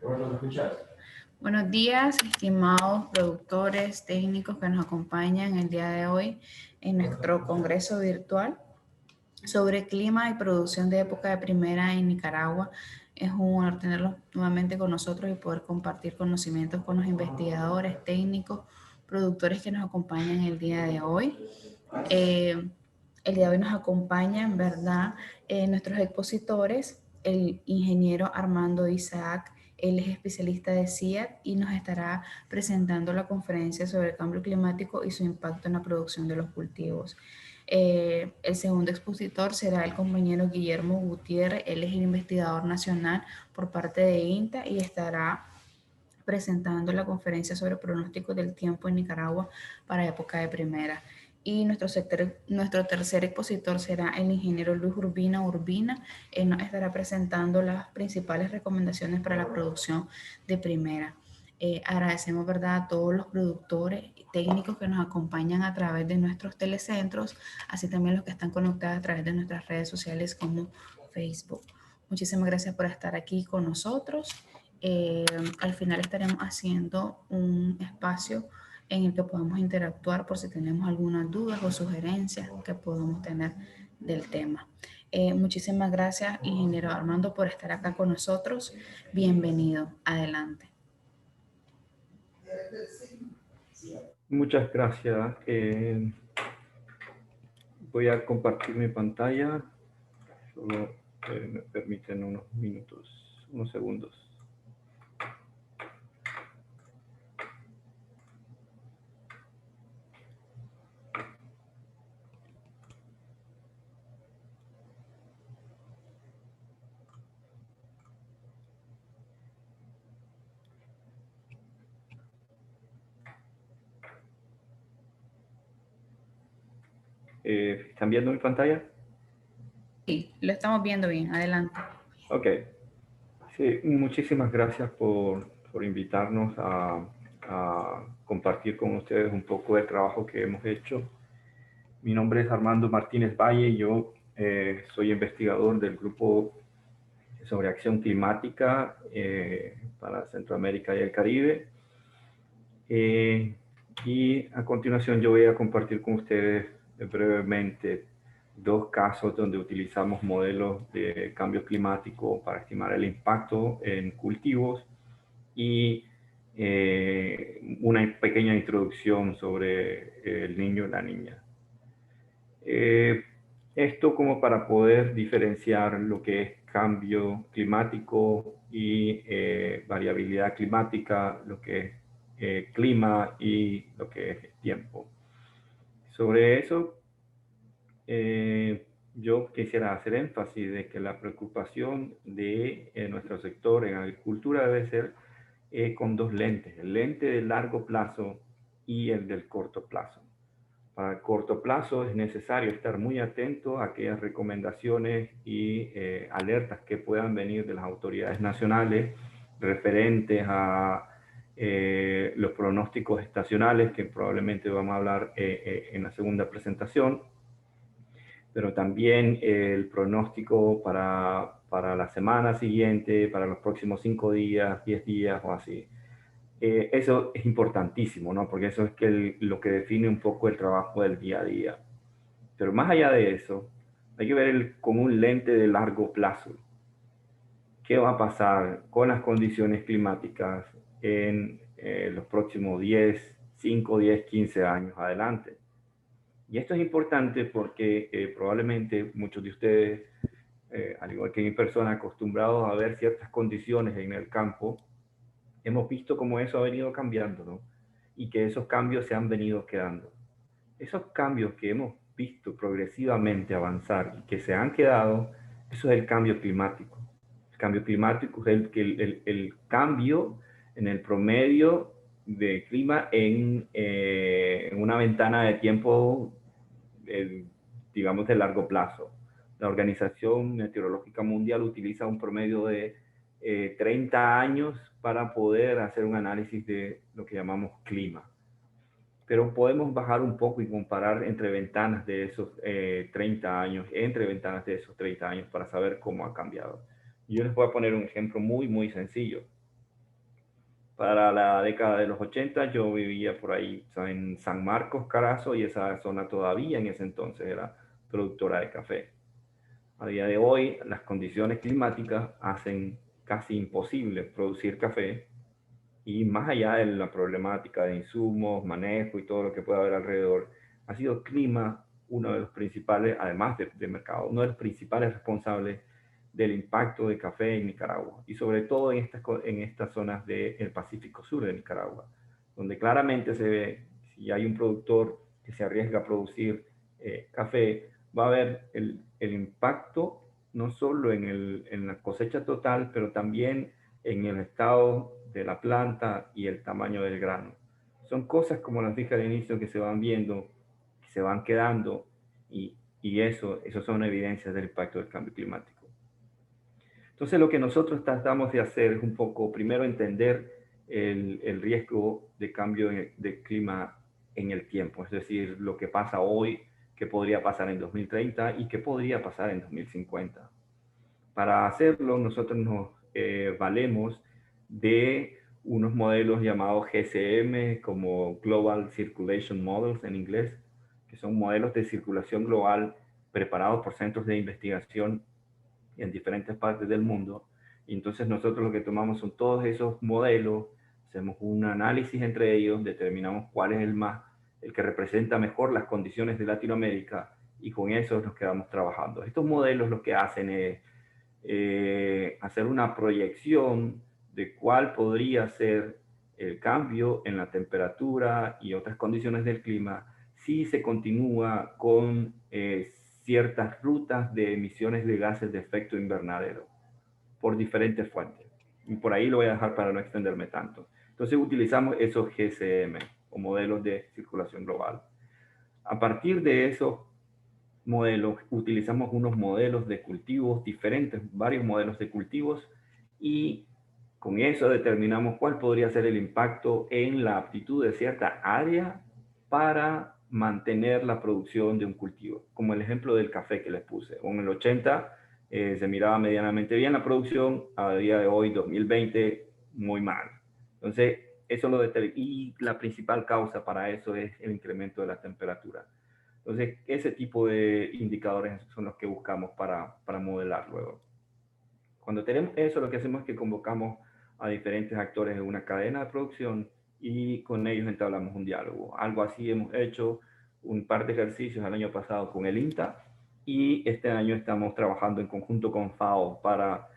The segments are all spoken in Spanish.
Buenos días, estimados productores, técnicos que nos acompañan el día de hoy en nuestro congreso virtual sobre clima y producción de época de primera en Nicaragua. Es un honor tenerlos nuevamente con nosotros y poder compartir conocimientos con los investigadores, técnicos, productores que nos acompañan el día de hoy. El día de hoy nos acompañan, ¿verdad? Nuestros expositores, el ingeniero Armando Isaac. Él es especialista de CIAT y nos estará presentando la conferencia sobre el cambio climático y su impacto en la producción de los cultivos. El segundo expositor será el compañero Guillermo Gutiérrez. Él es el investigador nacional por parte de INTA y estará presentando la conferencia sobre pronósticos del tiempo en Nicaragua para época de primera. Y nuestro tercer expositor será el ingeniero Luis Urbina. Él nos estará presentando las principales recomendaciones para la producción de primera. Agradecemos, ¿verdad?, a todos los productores y técnicos que nos acompañan a través de nuestros telecentros, así también los que están conectados a través de nuestras redes sociales como Facebook. Muchísimas gracias por estar aquí con nosotros. Al final estaremos haciendo un espacio en el que podamos interactuar por si tenemos algunas dudas o sugerencias que podamos tener del tema. Muchísimas gracias, ingeniero Armando, por estar acá con nosotros. Bienvenido. Adelante. Muchas gracias. Voy a compartir mi pantalla. Solo me permiten unos minutos, unos segundos. ¿Están viendo mi pantalla? Sí, lo estamos viendo bien. Adelante. Ok. Sí, muchísimas gracias por invitarnos a compartir con ustedes un poco del trabajo que hemos hecho. Mi nombre es Armando Martínez Valle y yo soy investigador del grupo sobre acción climática para Centroamérica y el Caribe. Y a continuación yo voy a compartir con ustedes brevemente dos casos donde utilizamos modelos de cambio climático para estimar el impacto en cultivos y una pequeña introducción sobre el niño y la niña. Esto como para poder diferenciar lo que es cambio climático y variabilidad climática, lo que es clima y lo que es tiempo. Sobre eso, yo quisiera hacer énfasis de que la preocupación de nuestro sector en agricultura debe ser con dos lentes, el lente de largo plazo y el del corto plazo. Para el corto plazo es necesario estar muy atento a aquellas recomendaciones y alertas que puedan venir de las autoridades nacionales referentes a los pronósticos estacionales, que probablemente vamos a hablar en la segunda presentación, pero también el pronóstico para la semana siguiente, para los próximos 5 días, 10 días o así. Eso es importantísimo, ¿no? Porque eso es lo que define un poco el trabajo del día a día. Pero más allá de eso, hay que ver con un lente de largo plazo. ¿Qué va a pasar con las condiciones climáticas en los próximos 10, 5, 10, 15 años adelante? Y esto es importante porque probablemente muchos de ustedes, al igual que mi persona, acostumbrados a ver ciertas condiciones en el campo, hemos visto cómo eso ha venido cambiando, ¿no? Y que esos cambios se han venido quedando. Esos cambios que hemos visto progresivamente avanzar y que se han quedado, eso es el cambio climático. El cambio climático es el cambio en el promedio de clima en una ventana de tiempo, digamos, de largo plazo. La Organización Meteorológica Mundial utiliza un promedio de 30 años para poder hacer un análisis de lo que llamamos clima. Pero podemos bajar un poco y comparar entre ventanas de esos 30 años, entre ventanas de esos 30 años para saber cómo ha cambiado. Yo les voy a poner un ejemplo muy, muy sencillo. Para la década de los 80 yo vivía por ahí, o sea, en San Marcos, Carazo, y esa zona todavía en ese entonces era productora de café. A día de hoy, las condiciones climáticas hacen casi imposible producir café, y más allá de la problemática de insumos, manejo y todo lo que pueda haber alrededor, ha sido el clima uno de los principales, además de mercado, uno de los principales responsables del impacto de café en Nicaragua, y sobre todo en estas zonas del Pacífico Sur de Nicaragua, donde claramente se ve, si hay un productor que se arriesga a producir café, va a haber el impacto no solo en la cosecha total, pero también en el estado de la planta y el tamaño del grano. Son cosas, como les dije al inicio, que se van viendo, que se van quedando, y eso son evidencias del impacto del cambio climático. Entonces, lo que nosotros tratamos de hacer es un poco, primero, entender el riesgo de cambio de clima en el tiempo, es decir, lo que pasa hoy, qué podría pasar en 2030 y qué podría pasar en 2050. Para hacerlo, nosotros nos valemos de unos modelos llamados GCM, como Global Circulation Models en inglés, que son modelos de circulación global preparados por centros de investigación en diferentes partes del mundo. Y entonces nosotros lo que tomamos son todos esos modelos, hacemos un análisis entre ellos, determinamos cuál es el que representa mejor las condiciones de Latinoamérica, y con eso nos quedamos trabajando. Estos modelos lo que hacen es hacer una proyección de cuál podría ser el cambio en la temperatura y otras condiciones del clima si se continúa con ciertas rutas de emisiones de gases de efecto invernadero por diferentes fuentes. Y por ahí lo voy a dejar para no extenderme tanto. Entonces utilizamos esos GCM o modelos de circulación global. A partir de esos modelos, utilizamos unos modelos de cultivos diferentes, varios modelos de cultivos, y con eso determinamos cuál podría ser el impacto en la aptitud de cierta área para mantener la producción de un cultivo, como el ejemplo del café que les puse. En el 80 se miraba medianamente bien la producción, a día de hoy, 2020, muy mal. Entonces, eso lo determina, y la principal causa para eso es el incremento de la temperatura. Entonces, ese tipo de indicadores son los que buscamos para modelar luego. Cuando tenemos eso, lo que hacemos es que convocamos a diferentes actores de una cadena de producción y con ellos entablamos un diálogo. Algo así hemos hecho un par de ejercicios el año pasado con el INTA, y este año estamos trabajando en conjunto con FAO para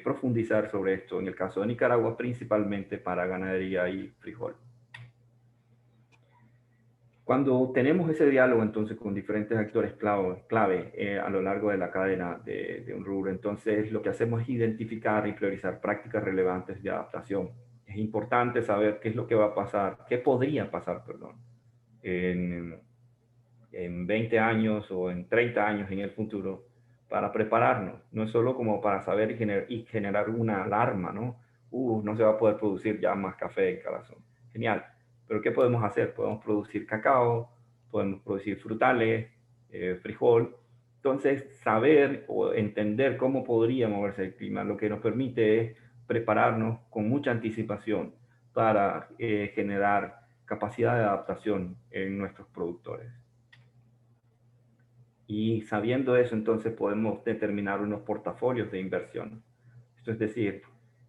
profundizar sobre esto, en el caso de Nicaragua, principalmente para ganadería y frijol. Cuando tenemos ese diálogo entonces con diferentes actores clave a lo largo de la cadena de un rubro, entonces lo que hacemos es identificar y priorizar prácticas relevantes de adaptación. Es importante saber qué es lo que va a pasar, qué podría pasar, perdón, en, en 20 años o en 30 años en el futuro, para prepararnos. No es solo como para saber y generar una alarma, ¿no? No se va a poder producir ya más café en Carazo. Genial. Pero ¿qué podemos hacer? Podemos producir cacao, podemos producir frutales, frijol. Entonces, saber o entender cómo podría moverse el clima, lo que nos permite es prepararnos con mucha anticipación para generar capacidad de adaptación en nuestros productores. Y sabiendo eso, entonces podemos determinar unos portafolios de inversión. Esto es decir,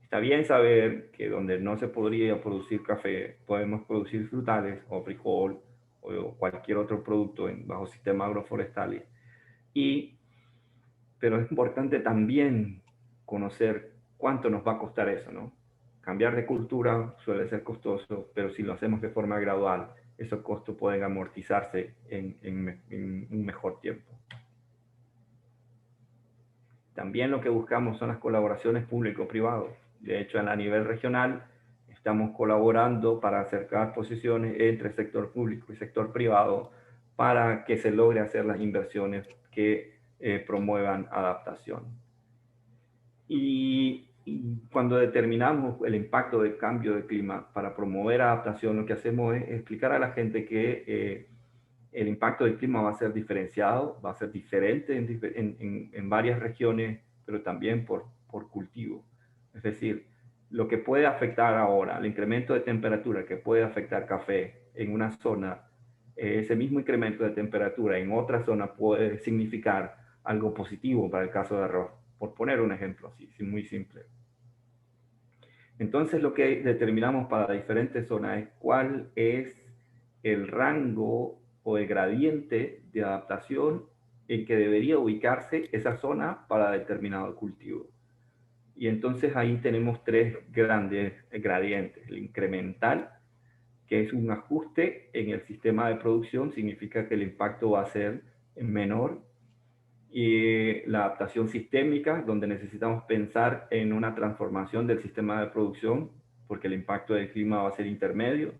está bien saber que donde no se podría producir café, podemos producir frutales o frijol o cualquier otro producto bajo sistemas agroforestales. Pero es importante también conocer cuánto nos va a costar eso, ¿no? Cambiar de cultura suele ser costoso, pero si lo hacemos de forma gradual, esos costos pueden amortizarse en un mejor tiempo. También lo que buscamos son las colaboraciones público-privadas. De hecho, a nivel regional estamos colaborando para acercar posiciones entre sector público y sector privado para que se logre hacer las inversiones que promuevan adaptación. Y cuando determinamos el impacto del cambio de clima para promover adaptación, lo que hacemos es explicar a la gente que el impacto del clima va a ser diferenciado, va a ser diferente en varias regiones, pero también por cultivo. Es decir, lo que puede afectar ahora, el incremento de temperatura que puede afectar café en una zona, ese mismo incremento de temperatura en otra zona puede significar algo positivo para el caso de arroz, por poner un ejemplo así, muy simple. Entonces lo que determinamos para diferentes zonas es cuál es el rango o el gradiente de adaptación en que debería ubicarse esa zona para determinado cultivo. Y entonces ahí tenemos tres grandes gradientes. El incremental, que es un ajuste en el sistema de producción, significa que el impacto va a ser menor. Y la adaptación sistémica, donde necesitamos pensar en una transformación del sistema de producción, porque el impacto del clima va a ser intermedio.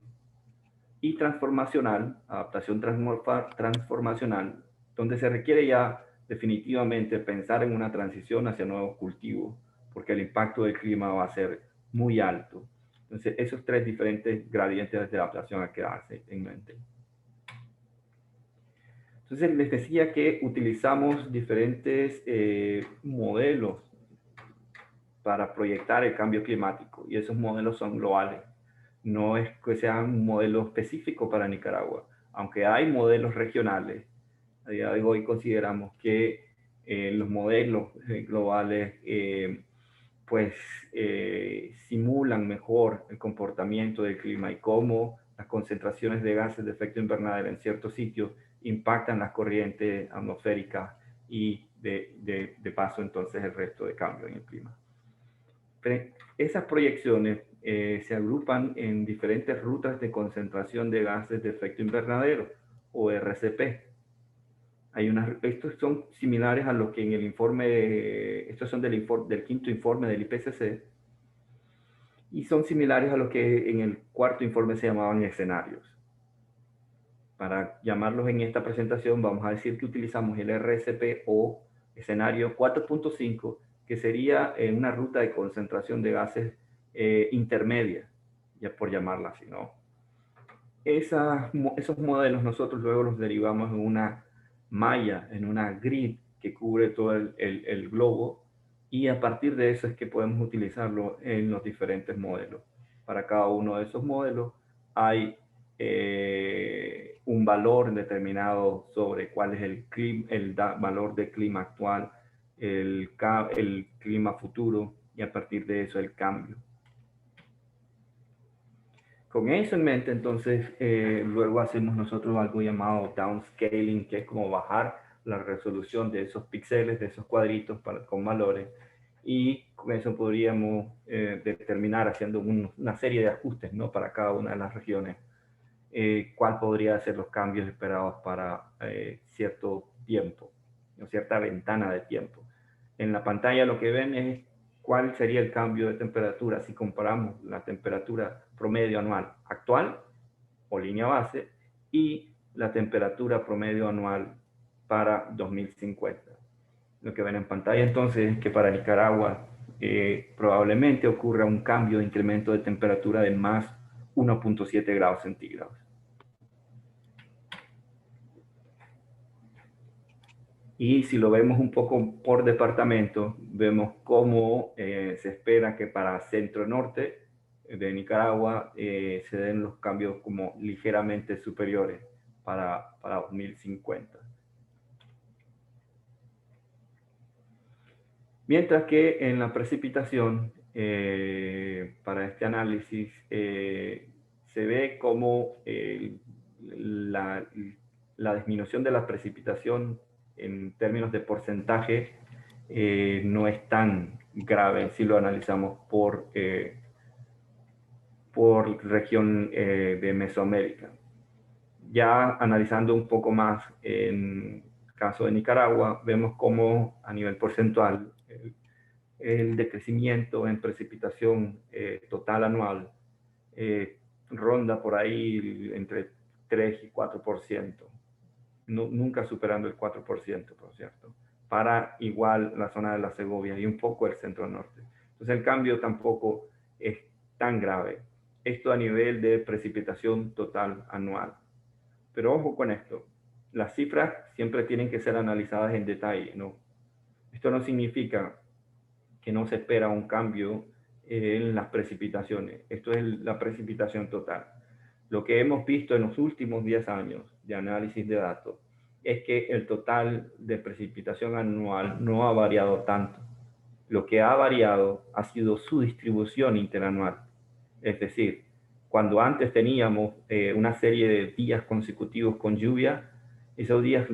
Y transformacional, adaptación transformacional, donde se requiere ya definitivamente pensar en una transición hacia nuevos cultivos, porque el impacto del clima va a ser muy alto. Entonces, esos tres diferentes gradientes de adaptación hay que darse en mente. Entonces, les decía que utilizamos diferentes modelos para proyectar el cambio climático, y esos modelos son globales. No es que sea un modelo específico para Nicaragua, aunque hay modelos regionales. A día de hoy consideramos que los modelos globales pues simulan mejor el comportamiento del clima y cómo las concentraciones de gases de efecto invernadero en ciertos sitios impactan las corrientes atmosféricas y de paso entonces el resto de cambio en el clima. Esas proyecciones se agrupan en diferentes rutas de concentración de gases de efecto invernadero, o RCP. Estos son similares a lo que en el informe, estos son del quinto informe del IPCC, y son similares a lo que en el cuarto informe se llamaban escenarios. Para llamarlos en esta presentación, vamos a decir que utilizamos el RCP o escenario 4.5, que sería una ruta de concentración de gases intermedia, ya por llamarla así, ¿no? Esos modelos nosotros luego los derivamos en una malla, en una grid que cubre todo el globo, y a partir de eso es que podemos utilizarlo en los diferentes modelos. Para cada uno de esos modelos hay un valor determinado sobre cuál es el valor de clima actual, el clima futuro, y a partir de eso el cambio. Con eso en mente, entonces, luego hacemos nosotros algo llamado downscaling, que es como bajar la resolución de esos píxeles, de esos cuadritos con valores, y con eso podríamos determinar, haciendo una serie de ajustes, ¿no?, para cada una de las regiones, cuál podría ser los cambios esperados para cierto tiempo, o cierta ventana de tiempo. En la pantalla lo que ven es cuál sería el cambio de temperatura si comparamos la temperatura promedio anual actual o línea base y la temperatura promedio anual para 2050. Lo que ven en pantalla entonces es que para Nicaragua probablemente ocurra un cambio de incremento de temperatura de más 1.7 grados centígrados. Y si lo vemos un poco por departamento, vemos cómo se espera que para centro-norte de Nicaragua se den los cambios como ligeramente superiores para 2050. Mientras que en la precipitación, para este análisis, se ve como la disminución de la precipitación en términos de porcentaje no es tan grave si lo analizamos por región de Mesoamérica. Ya analizando un poco más en el caso de Nicaragua, vemos cómo a nivel porcentual el decrecimiento en precipitación total anual ronda por ahí entre 3 y 4%. Nunca superando el 4%, por cierto, para igual la zona de la Segovia y un poco el centro norte. Entonces el cambio tampoco es tan grave. Esto a nivel de precipitación total anual. Pero ojo con esto, las cifras siempre tienen que ser analizadas en detalle, ¿no? Esto no significa que no se espera un cambio en las precipitaciones. Esto es la precipitación total. Lo que hemos visto en los últimos 10 años de análisis de datos es que el total de precipitación anual no ha variado tanto. Lo que ha variado ha sido su distribución interanual. Es decir, cuando antes teníamos una serie de días consecutivos con lluvia, esos días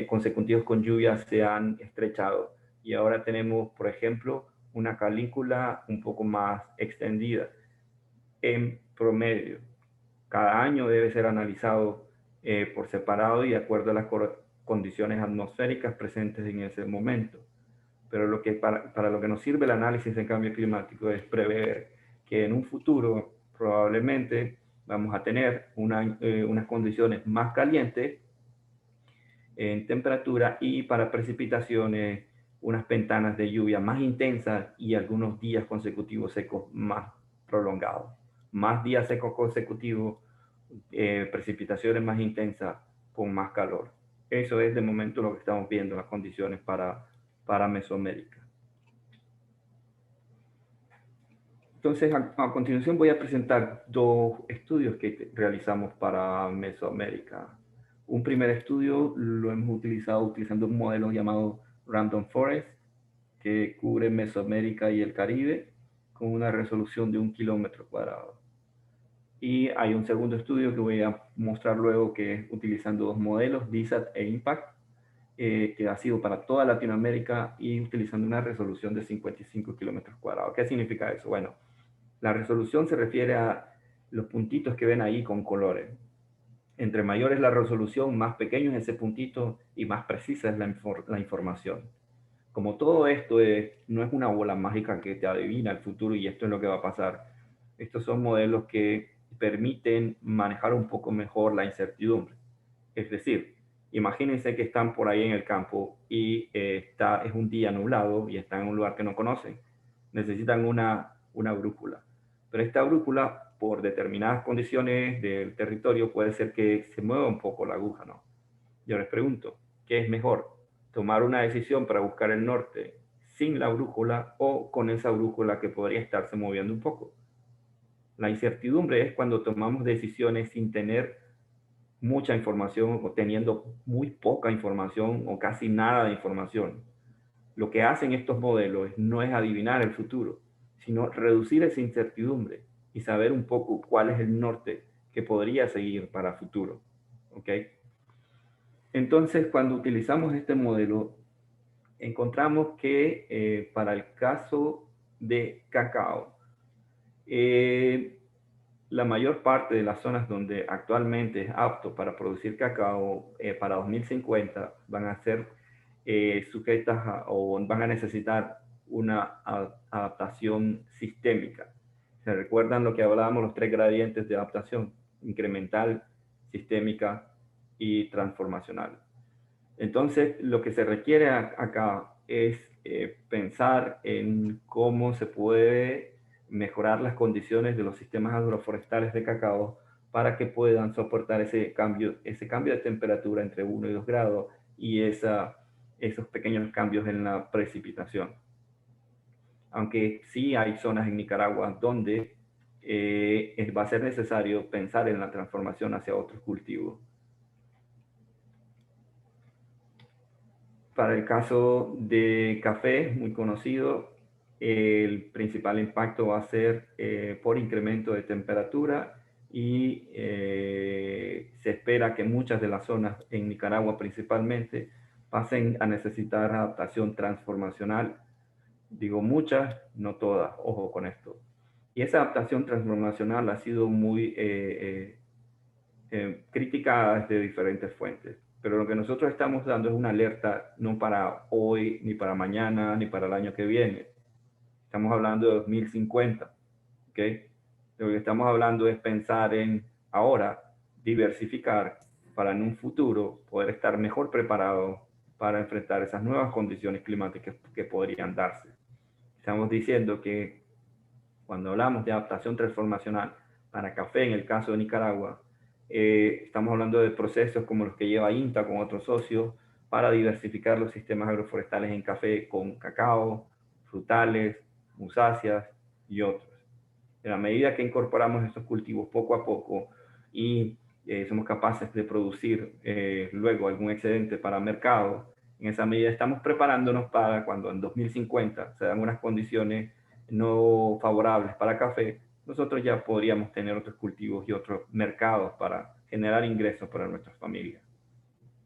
consecutivos con lluvia se han estrechado y ahora tenemos, por ejemplo, una canícula un poco más extendida. En promedio, cada año debe ser analizado por separado y de acuerdo a las condiciones atmosféricas presentes en ese momento. Pero para lo que nos sirve el análisis de cambio climático es prever que en un futuro probablemente vamos a tener unas condiciones más calientes en temperatura y para precipitaciones unas ventanas de lluvia más intensas y algunos días consecutivos secos más prolongados. Más días secos consecutivos, precipitaciones más intensas con más calor. Eso es de momento lo que estamos viendo, las condiciones para Mesoamérica. Entonces, a continuación voy a presentar dos estudios que realizamos para Mesoamérica. Un primer estudio lo hemos utilizando un modelo llamado Random Forest, que cubre Mesoamérica y el Caribe con una resolución de 1 kilómetro cuadrado. Y hay un segundo estudio que voy a mostrar luego que es utilizando dos modelos, DISAT e IMPACT, que ha sido para toda Latinoamérica y utilizando una resolución de 55 kilómetros cuadrados. ¿Qué significa eso? Bueno, la resolución se refiere a los puntitos que ven ahí con colores. Entre mayor es la resolución, más pequeño es ese puntito y más precisa es la información. Como todo esto no es una bola mágica que te adivina el futuro y esto es lo que va a pasar. Estos son modelos que permiten manejar un poco mejor la incertidumbre. Es decir, imagínense que están por ahí en el campo y es un día nublado y están en un lugar que no conocen. Necesitan una brújula. Pero esta brújula, por determinadas condiciones del territorio, puede ser que se mueva un poco la aguja, ¿no? Yo les pregunto, ¿qué es mejor? ¿Tomar una decisión para buscar el norte sin la brújula o con esa brújula que podría estarse moviendo un poco? La incertidumbre es cuando tomamos decisiones sin tener mucha información o teniendo muy poca información o casi nada de información. Lo que hacen estos modelos no es adivinar el futuro, sino reducir esa incertidumbre y saber un poco cuál es el norte que podría seguir para el futuro. ¿Ok? Entonces, cuando utilizamos este modelo, encontramos que para el caso de cacao, la mayor parte de las zonas donde actualmente es apto para producir cacao para 2050 van a ser sujetas o van a necesitar una adaptación sistémica. ¿Se recuerdan lo que hablábamos, los 3 gradientes de adaptación? Incremental, sistémica y transformacional. Entonces, lo que se requiere acá es pensar en cómo se puede mejorar las condiciones de los sistemas agroforestales de cacao para que puedan soportar ese cambio de temperatura entre 1 y 2 grados y esos pequeños cambios en la precipitación. Aunque sí hay zonas en Nicaragua donde va a ser necesario pensar en la transformación hacia otros cultivos. Para el caso de café, muy conocido, el principal impacto va a ser por incremento de temperatura y se espera que muchas de las zonas en Nicaragua principalmente pasen a necesitar adaptación transformacional. Digo muchas, no todas, ojo con esto. Y esa adaptación transformacional ha sido muy criticada desde diferentes fuentes. Pero lo que nosotros estamos dando es una alerta no para hoy, ni para mañana, ni para el año que viene. Estamos hablando de 2050. ¿Okay? Lo que estamos hablando es pensar en ahora, diversificar para en un futuro poder estar mejor preparado para enfrentar esas nuevas condiciones climáticas que podrían darse. Estamos diciendo que cuando hablamos de adaptación transformacional para café, en el caso de Nicaragua, estamos hablando de procesos como los que lleva INTA con otros socios para diversificar los sistemas agroforestales en café con cacao, frutales, musáceas y otros. En la medida que incorporamos estos cultivos poco a poco y somos capaces de producir luego algún excedente para mercado, en esa medida estamos preparándonos para cuando en 2050 se dan unas condiciones no favorables para café, nosotros ya podríamos tener otros cultivos y otros mercados para generar ingresos para nuestras familias.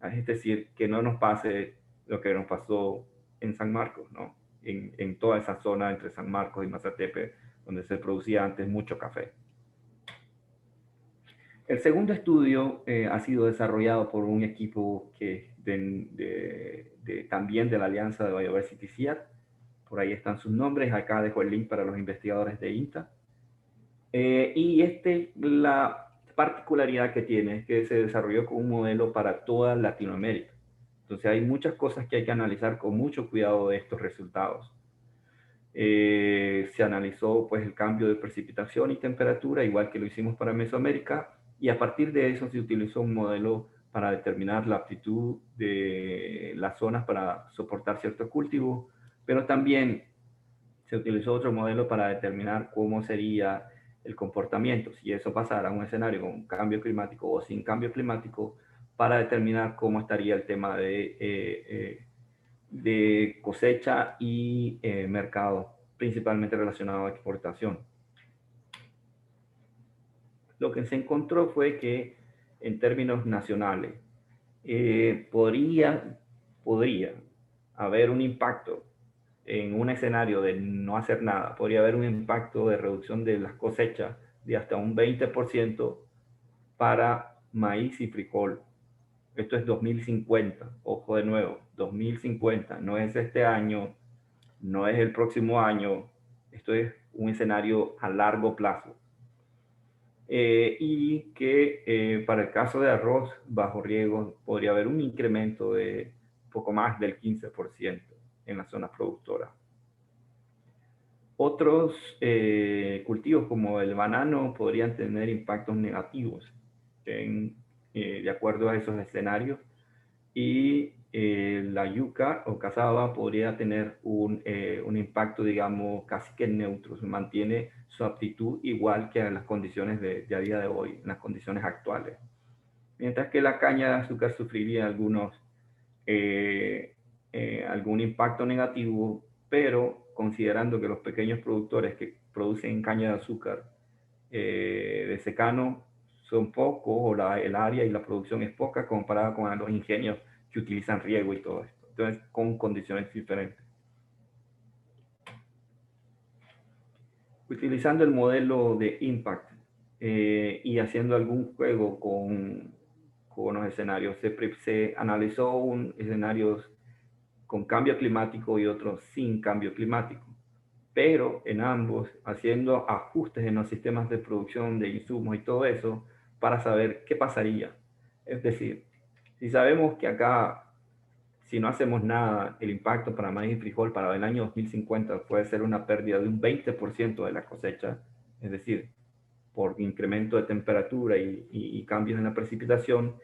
Es decir, que no nos pase lo que nos pasó en San Marcos, ¿no? En toda esa zona entre San Marcos y Mazatepe, donde se producía antes mucho café. El segundo estudio ha sido desarrollado por un equipo que también de la Alianza de Biodiversity CIAT. Por ahí están sus nombres. Acá dejo el link para los investigadores de INTA. La particularidad que tiene es que se desarrolló con un modelo para toda Latinoamérica. Entonces hay muchas cosas que hay que analizar con mucho cuidado de estos resultados. Se analizó pues el cambio de precipitación y temperatura, igual que lo hicimos para Mesoamérica, y a partir de eso se utilizó un modelo para determinar la aptitud de las zonas para soportar ciertos cultivos, pero también se utilizó otro modelo para determinar cómo sería el comportamiento, si eso pasara a un escenario con cambio climático o sin cambio climático, para determinar cómo estaría el tema de cosecha y mercado, principalmente relacionado a exportación. Lo que se encontró fue que en términos nacionales podría haber un impacto en un escenario de no hacer nada, podría haber un impacto de reducción de las cosechas de hasta un 20% para maíz y frijol. Esto es 2050, ojo de nuevo, 2050, no es este año, no es el próximo año, esto es un escenario a largo plazo. Y que para el caso de arroz bajo riego podría haber un incremento de poco más del 15% en las zonas productoras. Otros cultivos como el banano podrían tener impactos negativos de acuerdo a esos escenarios, y la yuca o cazaba podría tener un impacto, digamos, casi que neutro, se mantiene su aptitud igual que en las condiciones de a día de hoy, en las condiciones actuales. Mientras que la caña de azúcar sufriría algún impacto negativo, pero considerando que los pequeños productores que producen caña de azúcar de secano son pocos, o el área y la producción es poca comparada con los ingenios que utilizan riego y todo esto. Entonces, con condiciones diferentes. Utilizando el modelo de impact y haciendo algún juego con los escenarios, se analizó escenarios con cambio climático y otros sin cambio climático, pero en ambos haciendo ajustes en los sistemas de producción de insumos y todo eso para saber qué pasaría. Es decir, si sabemos que acá, si no hacemos nada, el impacto para maíz y frijol para el año 2050 puede ser una pérdida de un 20% de la cosecha, es decir, por incremento de temperatura y cambios en la precipitación,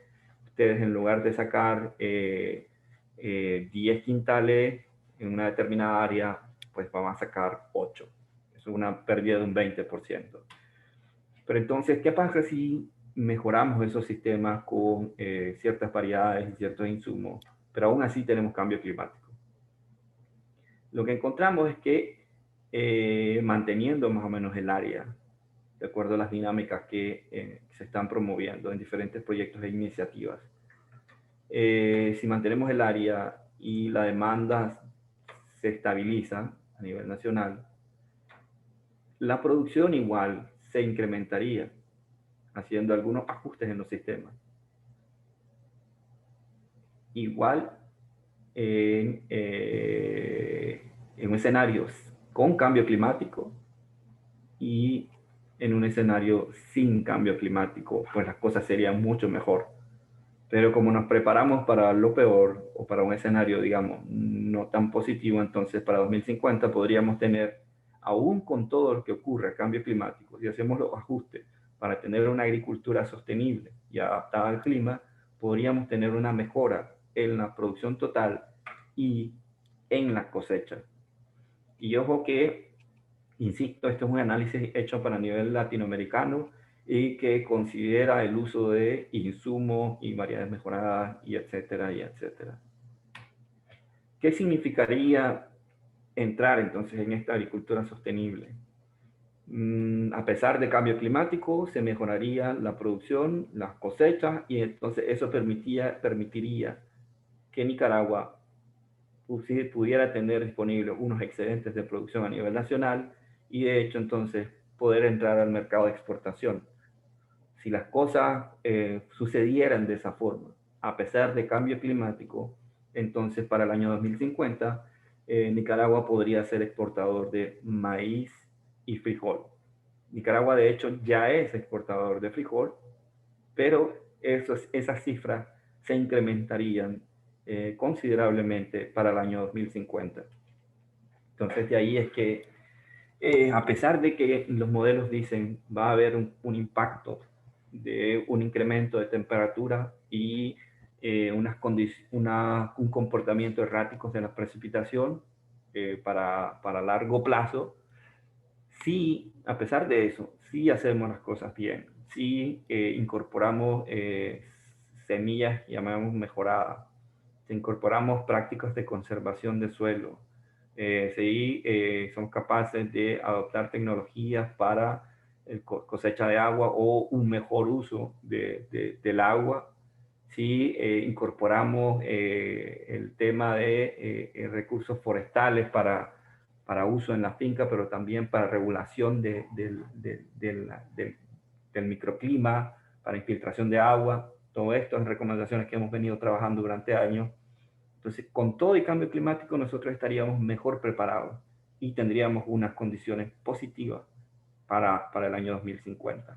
ustedes en lugar de sacar 10 quintales en una determinada área, pues van a sacar 8. Es una pérdida de un 20%. Pero entonces, ¿qué pasa si mejoramos esos sistemas con ciertas variedades y ciertos insumos, pero aún así tenemos cambio climático? Lo que encontramos es que manteniendo más o menos el área, de acuerdo a las dinámicas que se están promoviendo en diferentes proyectos e iniciativas, si mantenemos el área y la demanda se estabiliza a nivel nacional, la producción igual se incrementaría, haciendo algunos ajustes en los sistemas. Igual en un escenario con cambio climático y en un escenario sin cambio climático, pues las cosas serían mucho mejor. Pero como nos preparamos para lo peor o para un escenario, digamos, no tan positivo, entonces para 2050 podríamos tener, aún con todo lo que ocurre, cambio climático, si hacemos los ajustes para tener una agricultura sostenible y adaptada al clima, podríamos tener una mejora en la producción total y en la cosecha. Y ojo que Insisto, esto es un análisis hecho para nivel latinoamericano y que considera el uso de insumos y variedades mejoradas y etcétera, y etcétera. ¿Qué significaría entrar entonces en esta agricultura sostenible? A pesar de cambio climático, se mejoraría la producción, las cosechas, y entonces eso permitiría que Nicaragua pudiera tener disponibles unos excedentes de producción a nivel nacional y de hecho entonces poder entrar al mercado de exportación. Si las cosas sucedieran de esa forma, a pesar de cambio climático, entonces para el año 2050 Nicaragua podría ser exportador de maíz y frijol. Nicaragua de hecho ya es exportador de frijol, pero esas cifras se incrementarían considerablemente para el año 2050. Entonces de ahí es que a pesar de que los modelos dicen va a haber un impacto de un incremento de temperatura y un comportamiento errático de la precipitación para largo plazo, sí, a pesar de eso, sí hacemos las cosas bien, sí incorporamos semillas, llamamos mejoradas, incorporamos prácticas de conservación de suelo, sí somos capaces de adoptar tecnologías para cosecha de agua o un mejor uso del agua, sí incorporamos el tema de recursos forestales para uso en la finca, pero también para regulación del microclima, para infiltración de agua. Todo esto son recomendaciones que hemos venido trabajando durante años. Entonces, con todo el cambio climático, nosotros estaríamos mejor preparados y tendríamos unas condiciones positivas para el año 2050.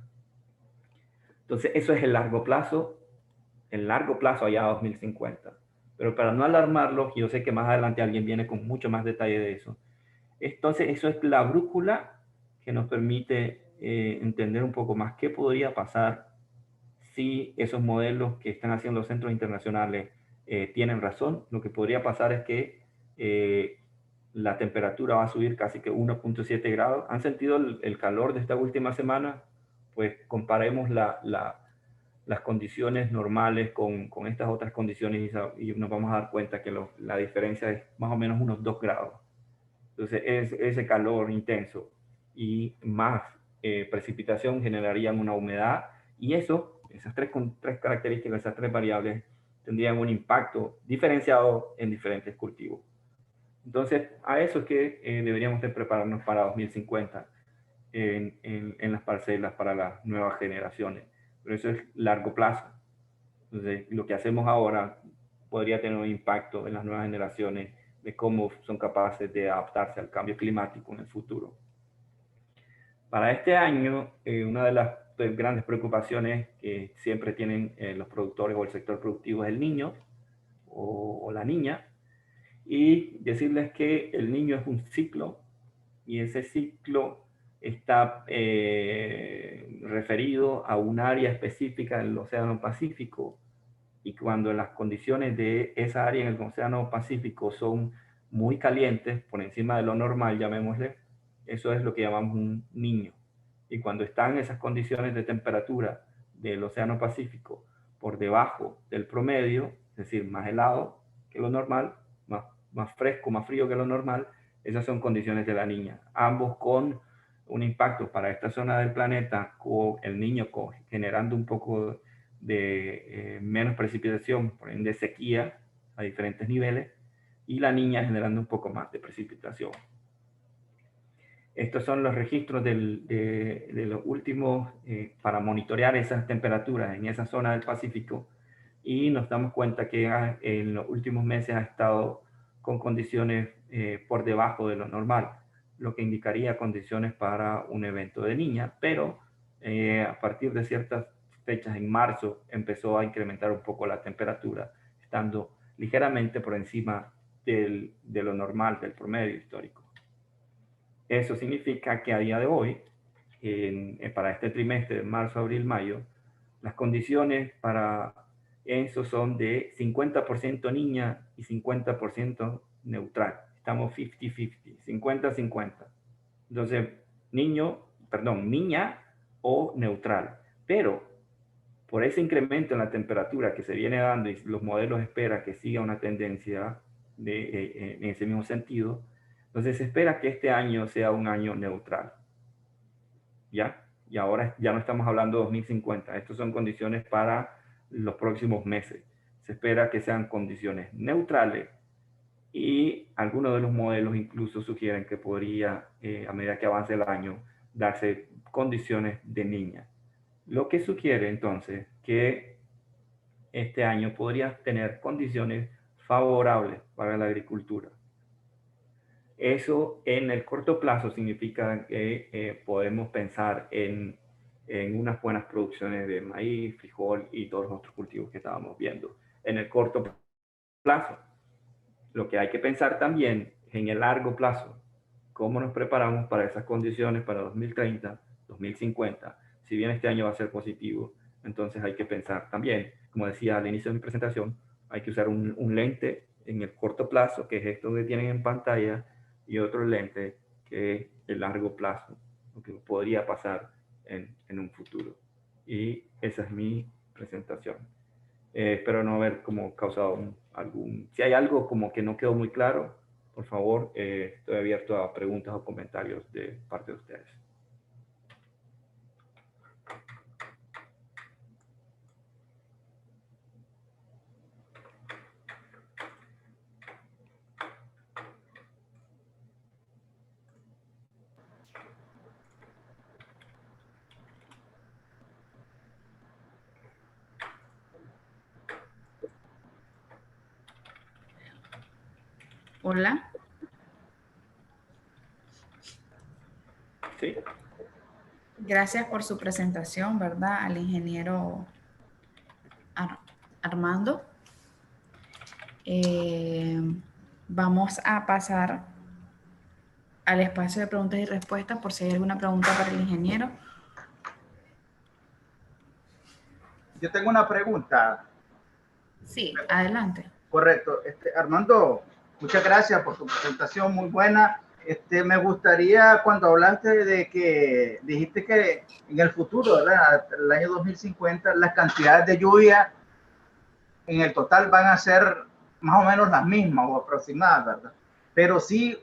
Entonces, eso es el largo plazo allá a 2050. Pero para no alarmarlos, yo sé que más adelante alguien viene con mucho más detalle de eso. Entonces, eso es la brújula que nos permite entender un poco más qué podría pasar si esos modelos que están haciendo los centros internacionales tienen razón. Lo que podría pasar es que la temperatura va a subir casi que 1.7 grados. ¿Han sentido el calor de esta última semana? Pues comparemos las condiciones normales con estas otras condiciones y nos vamos a dar cuenta que la diferencia es más o menos unos 2 grados. Entonces, ese calor intenso y más precipitación generarían una humedad y esas tres características, esas tres variables, tendrían un impacto diferenciado en diferentes cultivos. Entonces, a eso es que deberíamos de prepararnos para 2050 en las parcelas para las nuevas generaciones. Pero eso es largo plazo. Entonces, lo que hacemos ahora podría tener un impacto en las nuevas generaciones de cómo son capaces de adaptarse al cambio climático en el futuro. Para este año, una de las grandes preocupaciones que siempre tienen los productores o el sector productivo es el niño o la niña, y decirles que el niño es un ciclo y ese ciclo está referido a un área específica del Océano Pacífico, y cuando las condiciones de esa área en el Océano Pacífico son muy calientes, por encima de lo normal, llamémosle, eso es lo que llamamos un niño. Y cuando están esas condiciones de temperatura del Océano Pacífico por debajo del promedio, es decir, más helado que lo normal, más fresco, más frío que lo normal, esas son condiciones de la niña. Ambos con un impacto para esta zona del planeta, con el niño generando un poco de menos precipitación, por ende sequía a diferentes niveles, y la niña generando un poco más de precipitación. Estos son los registros de los últimos para monitorear esas temperaturas en esa zona del Pacífico, y nos damos cuenta que en los últimos meses ha estado con condiciones por debajo de lo normal, lo que indicaría condiciones para un evento de niña, pero a partir de ciertas fechas en marzo empezó a incrementar un poco la temperatura, estando ligeramente por encima de lo normal, del promedio histórico. Eso significa que a día de hoy, para este trimestre, marzo, abril, mayo, las condiciones para eso son de 50% niña y 50% neutral. Estamos 50-50, Entonces, niña o neutral. Pero por ese incremento en la temperatura que se viene dando y los modelos esperan que siga una tendencia en ese mismo sentido, entonces se espera que este año sea un año neutral. ¿Ya? Y ahora ya no estamos hablando de 2050. Estas son condiciones para los próximos meses. Se espera que sean condiciones neutrales y algunos de los modelos incluso sugieren que podría, a medida que avance el año, darse condiciones de niña. Lo que sugiere entonces que este año podría tener condiciones favorables para la agricultura. Eso en el corto plazo significa que podemos pensar en unas buenas producciones de maíz, frijol y todos los otros cultivos que estábamos viendo. En el corto plazo, lo que hay que pensar también en el largo plazo, cómo nos preparamos para esas condiciones para 2030, 2050. Si bien este año va a ser positivo, entonces hay que pensar también, como decía al inicio de mi presentación, hay que usar un lente en el corto plazo, que es esto que tienen en pantalla, y otro lente que es el largo plazo, lo que podría pasar en un futuro. Y esa es mi presentación. Espero no haber como causado algún... Si hay algo como que no quedó muy claro, por favor, estoy abierto a preguntas o comentarios de parte de ustedes. Hola. ¿Sí? Gracias por su presentación, ¿verdad? Al ingeniero Armando. Vamos a pasar al espacio de preguntas y respuestas por si hay alguna pregunta para el ingeniero. Yo tengo una pregunta. Sí, adelante. Correcto. Armando, muchas gracias por tu presentación, muy buena. Me gustaría, cuando hablaste de que dijiste que en el futuro, ¿verdad? El año 2050, las cantidades de lluvia en el total van a ser más o menos las mismas o aproximadas, ¿verdad? Pero sí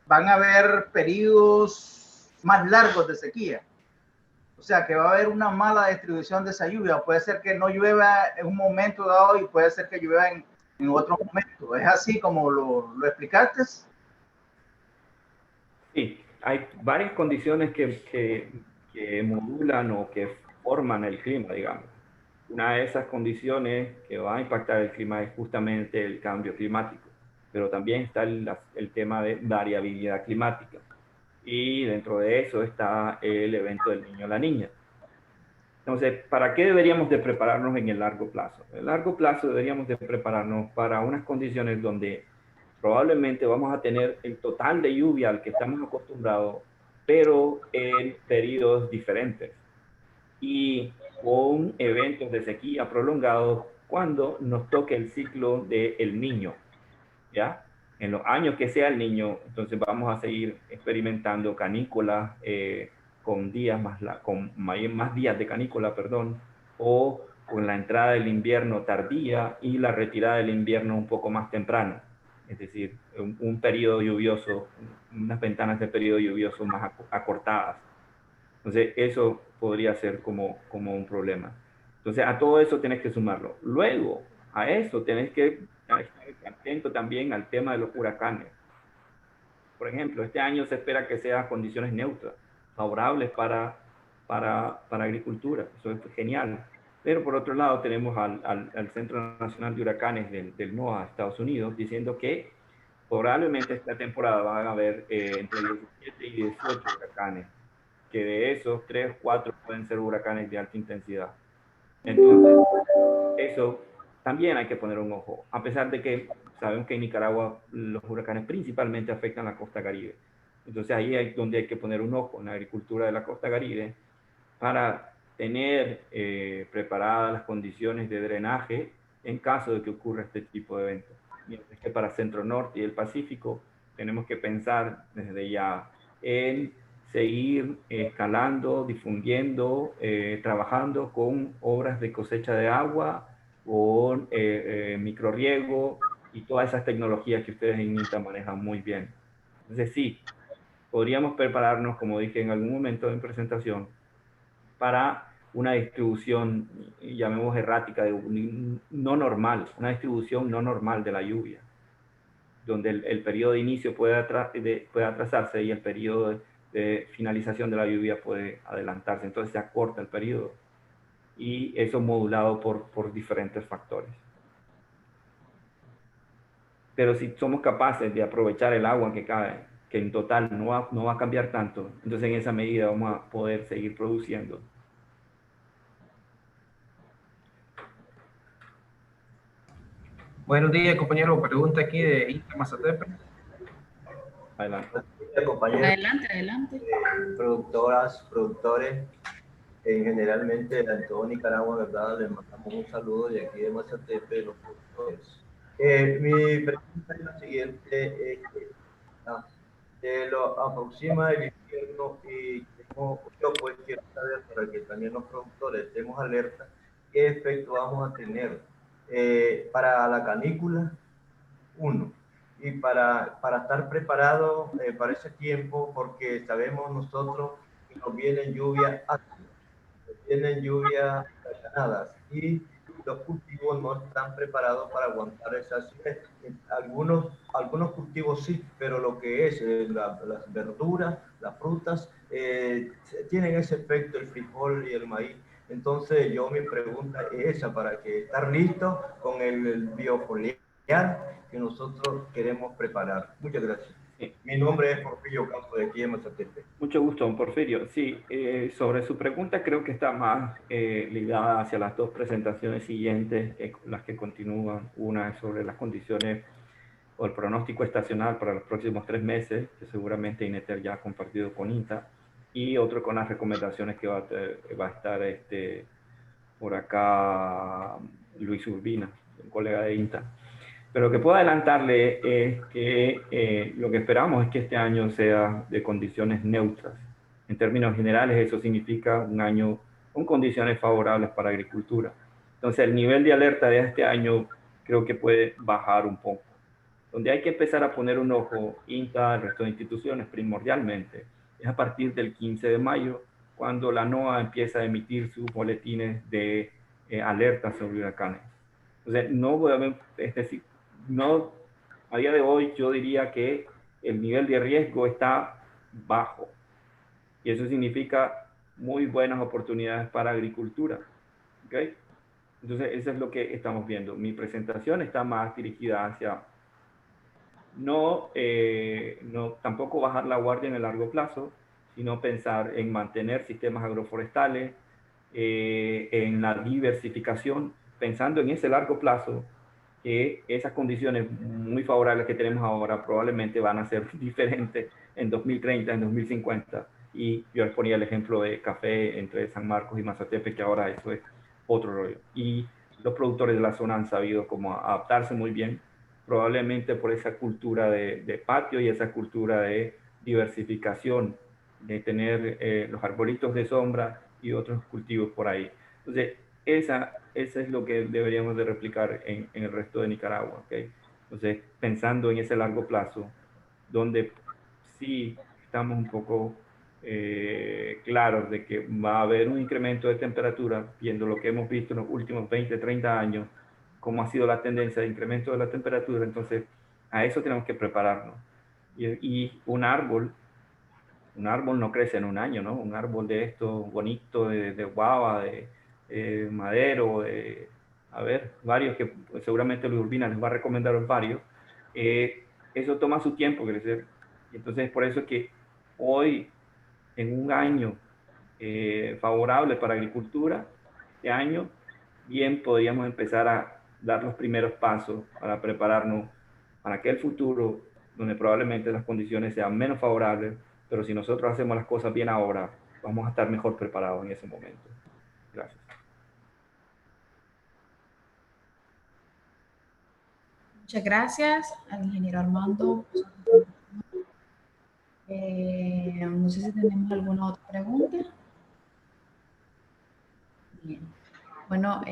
van a haber periodos más largos de sequía. O sea, que va a haber una mala distribución de esa lluvia. Puede ser que no llueva en un momento dado y puede ser que llueva en otro momento. ¿Es así como lo explicaste? Sí, hay varias condiciones que modulan o que forman el clima, digamos. Una de esas condiciones que va a impactar el clima es justamente el cambio climático, pero también está el tema de variabilidad climática. Y dentro de eso está el evento del niño o la niña. Entonces, ¿para qué deberíamos de prepararnos en el largo plazo? En el largo plazo deberíamos de prepararnos para unas condiciones donde probablemente vamos a tener el total de lluvia al que estamos acostumbrados, pero en periodos diferentes y con eventos de sequía prolongados cuando nos toque el ciclo del niño, ¿ya? En los años que sea el niño, entonces vamos a seguir experimentando canículas con días con más días de canícula, perdón, o con la entrada del invierno tardía y la retirada del invierno un poco más temprano. Es decir, un periodo lluvioso, unas ventanas de periodo lluvioso más acortadas. Entonces, eso podría ser como un problema. Entonces, a todo eso tienes que sumarlo. Luego, a eso tienes que estar atento también al tema de los huracanes. Por ejemplo, este año se espera que sean condiciones neutras, favorables para agricultura. Eso es genial. Pero por otro lado, tenemos al Centro Nacional de Huracanes del NOAA, Estados Unidos, diciendo que probablemente esta temporada van a haber entre 17 y 18 huracanes, que de esos 3 o 4 pueden ser huracanes de alta intensidad. Entonces, eso también hay que poner un ojo, a pesar de que sabemos que en Nicaragua los huracanes principalmente afectan la costa Caribe. Entonces ahí es donde hay que poner un ojo en la agricultura de la costa Caribe para tener preparadas las condiciones de drenaje en caso de que ocurra este tipo de eventos. Mientras que para Centro Norte y el Pacífico tenemos que pensar desde ya en seguir escalando, difundiendo, trabajando con obras de cosecha de agua, con microriego y todas esas tecnologías que ustedes en INTA manejan muy bien. Entonces sí, podríamos prepararnos, como dije en algún momento en presentación, para una distribución, llamemos errática, no normal, una distribución no normal de la lluvia, donde el periodo de inicio puede atrasarse y el periodo de finalización de la lluvia puede adelantarse. Entonces se acorta el periodo y eso modulado por diferentes factores. Pero si somos capaces de aprovechar el agua que cae, que en total no va a cambiar tanto, entonces en esa medida vamos a poder seguir produciendo. Buenos días, compañero. Pregunta aquí de INTA Mazatepe. Adelante. Compañeros, Adelante, adelante. productoras, productores, generalmente en todo Nicaragua, ¿verdad? Les mandamos un saludo de aquí de Mazatepe, de los productores. Mi pregunta es la siguiente, lo aproxima el invierno y yo pues quiero saber, para que también los productores estemos alerta, qué efecto vamos a tener para la canícula, uno, y para estar preparado para ese tiempo, porque sabemos nosotros que nos vienen lluvias ácidas, vienen lluvias huracanadas y los cultivos no están preparados para aguantar esas lluvias. Algunos cultivos sí, pero lo que es las verduras, las frutas, tienen ese efecto, el frijol y el maíz. Entonces mi pregunta es esa, para que estar listo con el biofoliar que nosotros queremos preparar. Muchas gracias. Mi nombre es Porfirio Campos, de aquí de Mazatepe. Mucho gusto, don Porfirio. Sí, sobre su pregunta creo que está más ligada hacia las dos presentaciones siguientes, las que continúan. Una es sobre las condiciones o el pronóstico estacional para los próximos 3 meses, que seguramente INETER ya ha compartido con INTA, y otro con las recomendaciones que va a estar por acá Luis Urbina, un colega de INTA. Pero lo que puedo adelantarle es que lo que esperamos es que este año sea de condiciones neutras. En términos generales, eso significa un año con condiciones favorables para agricultura. Entonces, el nivel de alerta de este año creo que puede bajar un poco. Donde hay que empezar a poner un ojo, INTA, el resto de instituciones, primordialmente, es a partir del 15 de mayo, cuando la NOAA empieza a emitir sus boletines de alerta sobre huracanes. Entonces, no voy a ver, es decir, no, a día de hoy yo diría que el nivel de riesgo está bajo y eso significa muy buenas oportunidades para agricultura. ¿Okay? Entonces, eso es lo que estamos viendo. Mi presentación está más dirigida hacia no tampoco bajar la guardia en el largo plazo, sino pensar en mantener sistemas agroforestales, en la diversificación, pensando en ese largo plazo, que esas condiciones muy favorables que tenemos ahora probablemente van a ser diferentes en 2030, en 2050. Y yo les ponía el ejemplo de café entre San Marcos y Mazatepe, que ahora eso es otro rollo. Y los productores de la zona han sabido cómo adaptarse muy bien, probablemente por esa cultura de patio y esa cultura de diversificación, de tener los arbolitos de sombra y otros cultivos por ahí. Entonces, esa es lo que deberíamos de replicar en el resto de Nicaragua. ¿Okay? Entonces, pensando en ese largo plazo, donde sí estamos un poco claros de que va a haber un incremento de temperatura, viendo lo que hemos visto en los últimos 20, 30 años, cómo ha sido la tendencia de incremento de la temperatura, entonces a eso tenemos que prepararnos. Y un árbol no crece en un año, ¿no? Un árbol de esto bonito, de guava, de madero, a ver, varios que seguramente Luis Urbina les va a recomendar varios, eso toma su tiempo crecer. Y entonces por eso es que hoy, en un año favorable para agricultura, este año, bien podríamos empezar a dar los primeros pasos para prepararnos para aquel futuro donde probablemente las condiciones sean menos favorables, pero si nosotros hacemos las cosas bien ahora, vamos a estar mejor preparados en ese momento. Gracias. Muchas gracias al ingeniero Armando. No sé si tenemos alguna otra pregunta. Bien. Bueno,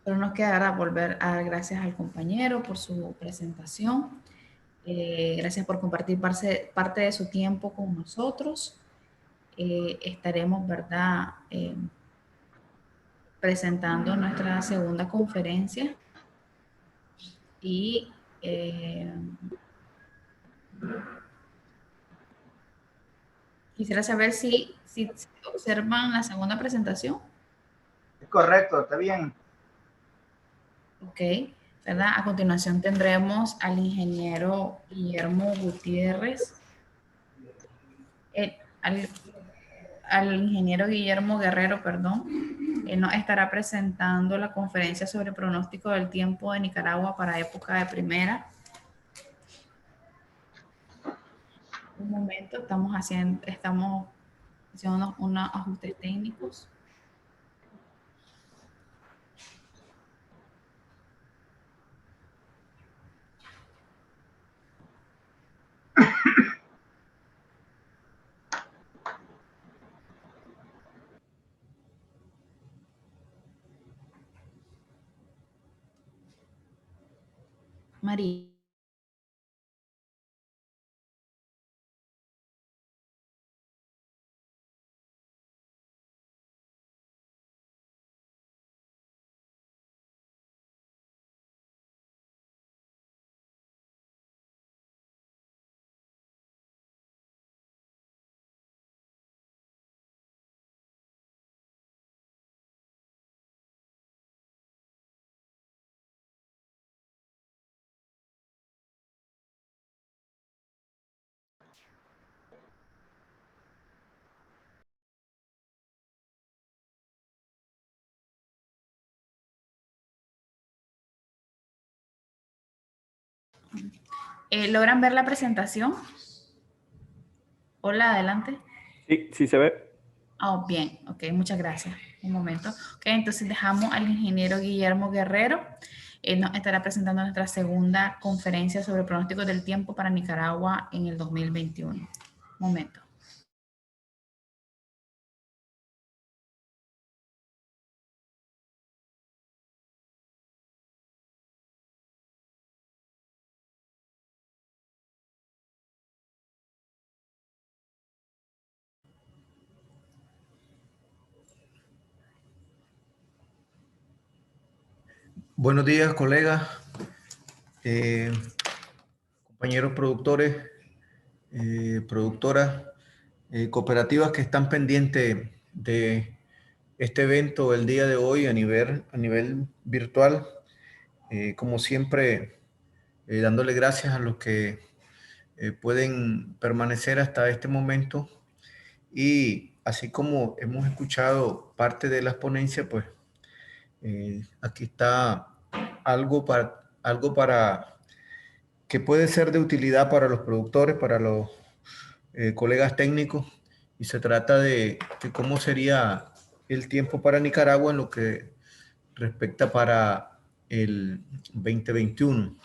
solo nos quedará volver a dar gracias al compañero por su presentación. Gracias por compartir parte de su tiempo con nosotros. Estaremos, ¿verdad? Presentando nuestra segunda conferencia y quisiera saber si observan la segunda presentación. Es correcto, está bien. Ok, ¿verdad? A continuación tendremos al ingeniero Guillermo Gutiérrez, al, al ingeniero Guillermo Guerrero, perdón. Él nos estará presentando la conferencia sobre pronóstico del tiempo de Nicaragua para época de primera. Un momento, estamos haciendo unos ajustes técnicos. María. ¿Logran ver la presentación? Hola, adelante. Sí, sí se ve. Oh, bien, ok, muchas gracias. Un momento. Ok, entonces dejamos al ingeniero Guillermo Guerrero. Él nos estará presentando nuestra segunda conferencia sobre pronósticos del tiempo para Nicaragua en el 2021. Un momento. Buenos días, colegas, compañeros productores, productoras, cooperativas que están pendientes de este evento el día de hoy a nivel virtual. Como siempre, dándole gracias a los que pueden permanecer hasta este momento. Y así como hemos escuchado parte de las ponencias, pues aquí está algo para que puede ser de utilidad para los productores, para los colegas técnicos, y se trata de cómo sería el tiempo para Nicaragua en lo que respecta para el 2021.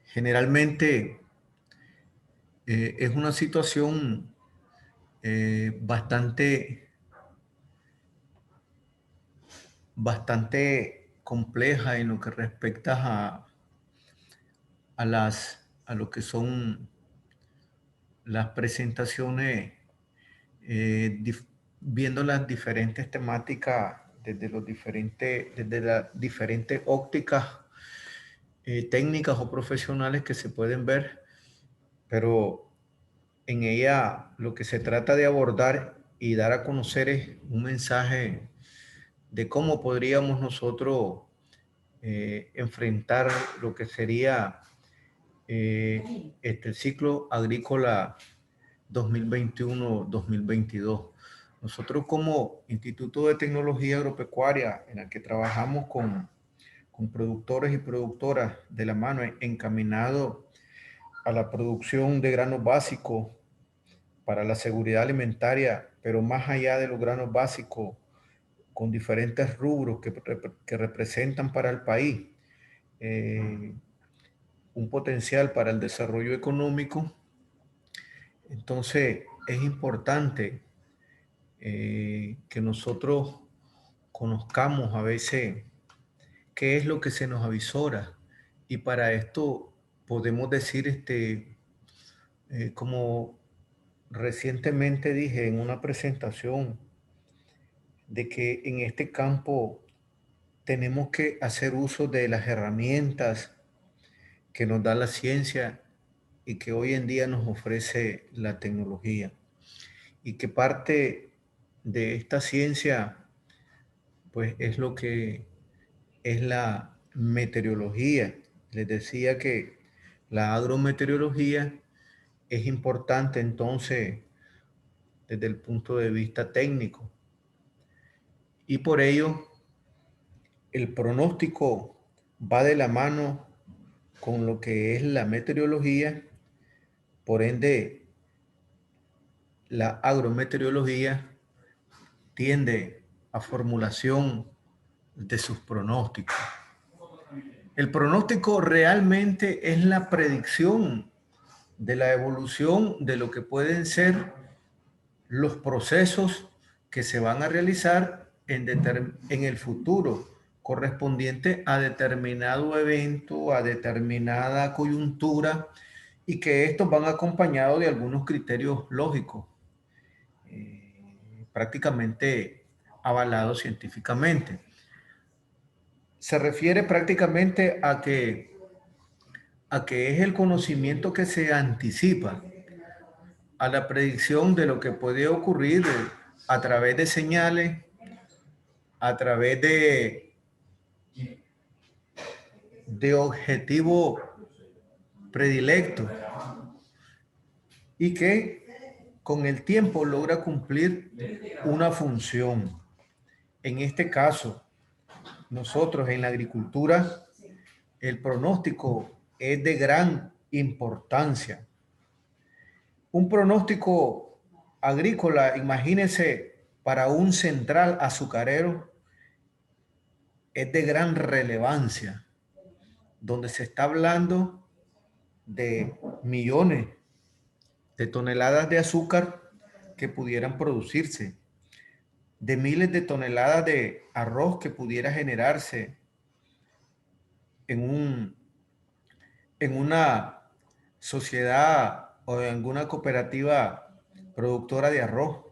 Generalmente es una situación bastante compleja en lo que respecta a lo que son las presentaciones, viendo las diferentes temáticas desde las diferentes ópticas técnicas o profesionales que se pueden ver, pero en ella lo que se trata de abordar y dar a conocer es un mensaje de cómo podríamos nosotros enfrentar lo que sería el ciclo agrícola 2021-2022. Nosotros como Instituto de Tecnología Agropecuaria, en el que trabajamos con productores y productoras de la mano, encaminado a la producción de granos básicos para la seguridad alimentaria, pero más allá de los granos básicos, con diferentes rubros que representan para el país. un potencial para el desarrollo económico. Entonces es importante que nosotros conozcamos a veces qué es lo que se nos avisora, y para esto podemos decir, como recientemente dije en una presentación, de que en este campo tenemos que hacer uso de las herramientas que nos da la ciencia y que hoy en día nos ofrece la tecnología, y que parte de esta ciencia pues es lo que es la meteorología. Les decía que la agrometeorología es importante entonces desde el punto de vista técnico, y por ello el pronóstico va de la mano con lo que es la meteorología. Por ende, la agrometeorología tiende a formulación de sus pronósticos. El pronóstico realmente es la predicción de la evolución de lo que pueden ser los procesos que se van a realizar en el futuro, correspondiente a determinado evento, a determinada coyuntura, y que estos van acompañados de algunos criterios lógicos, prácticamente avalados científicamente. Se refiere prácticamente a que es el conocimiento que se anticipa a la predicción de lo que puede ocurrir a través de señales, a través de objetivos predilectos, y que con el tiempo logra cumplir una función. En este caso, nosotros en la agricultura, el pronóstico es de gran importancia. Un pronóstico agrícola, imagínense, para un central azucarero, es de gran relevancia, donde se está hablando de millones de toneladas de azúcar que pudieran producirse, de miles de toneladas de arroz que pudiera generarse en una sociedad o en alguna cooperativa productora de arroz.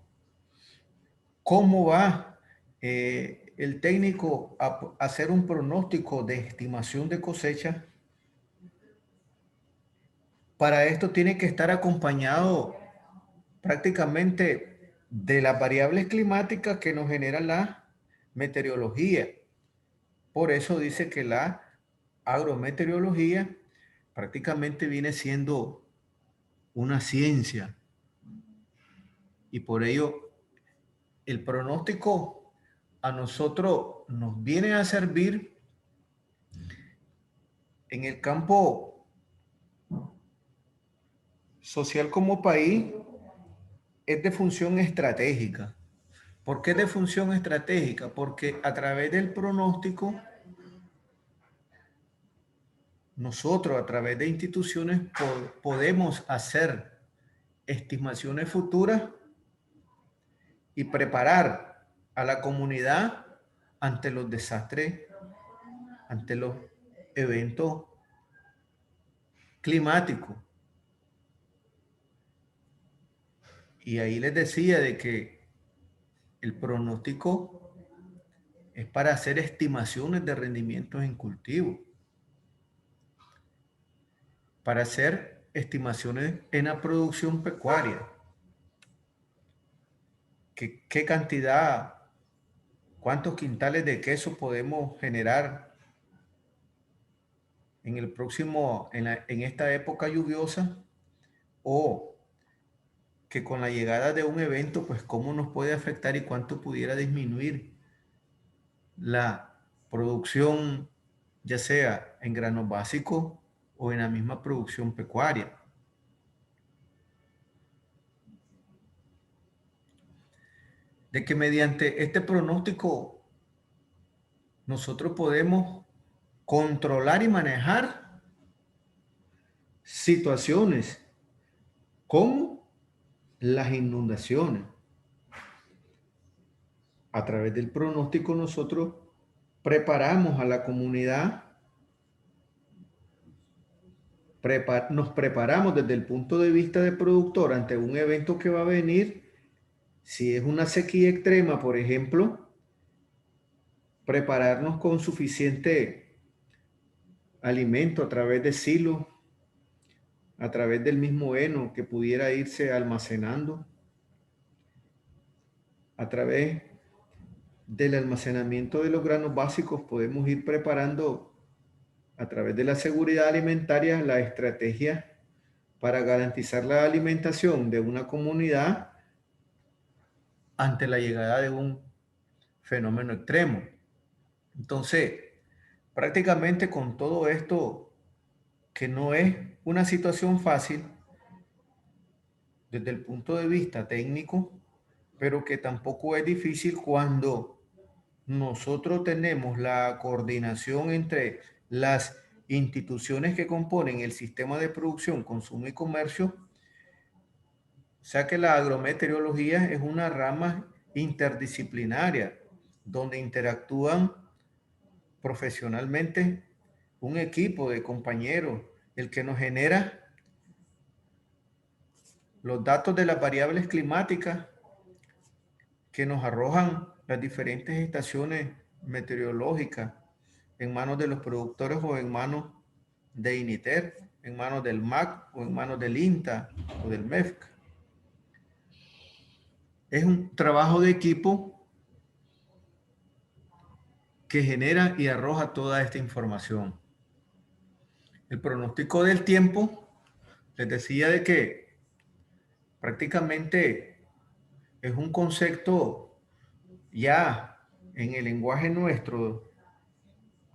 ¿Cómo va el técnico a hacer un pronóstico de estimación de cosecha? Para esto tiene que estar acompañado prácticamente de las variables climáticas que nos genera la meteorología. Por eso dice que la agrometeorología prácticamente viene siendo una ciencia, y por ello el pronóstico a nosotros nos viene a servir en el campo social como país. Es de función estratégica. ¿Por qué de función estratégica? Porque a través del pronóstico, nosotros a través de instituciones podemos hacer estimaciones futuras y preparar a la comunidad ante los desastres, ante los eventos climáticos. Y ahí les decía de que el pronóstico es para hacer estimaciones de rendimientos en cultivo, para hacer estimaciones en la producción pecuaria. ¿Qué cantidad, cuántos quintales de queso podemos generar en el próximo, en esta época lluviosa? O que con la llegada de un evento, pues cómo nos puede afectar y cuánto pudiera disminuir la producción, ya sea en granos básicos o en la misma producción pecuaria. De que mediante este pronóstico nosotros podemos controlar y manejar situaciones como las inundaciones. A través del pronóstico nosotros preparamos a la comunidad, nos preparamos desde el punto de vista del productor ante un evento que va a venir. Si es una sequía extrema, por ejemplo, prepararnos con suficiente alimento a través de silos, a través del mismo heno que pudiera irse almacenando, a través del almacenamiento de los granos básicos podemos ir preparando a través de la seguridad alimentaria la estrategia para garantizar la alimentación de una comunidad ante la llegada de un fenómeno extremo. Entonces, prácticamente con todo esto, que no es una situación fácil desde el punto de vista técnico, pero que tampoco es difícil cuando nosotros tenemos la coordinación entre las instituciones que componen el sistema de producción, consumo y comercio. O sea que la agrometeorología es una rama interdisciplinaria donde interactúan profesionalmente un equipo de compañeros, el que nos genera los datos de las variables climáticas que nos arrojan las diferentes estaciones meteorológicas en manos de los productores o en manos de INITER, en manos del MAC o en manos del INTA o del MEFC. Es un trabajo de equipo que genera y arroja toda esta información. El pronóstico del tiempo, les decía de que prácticamente es un concepto ya en el lenguaje nuestro,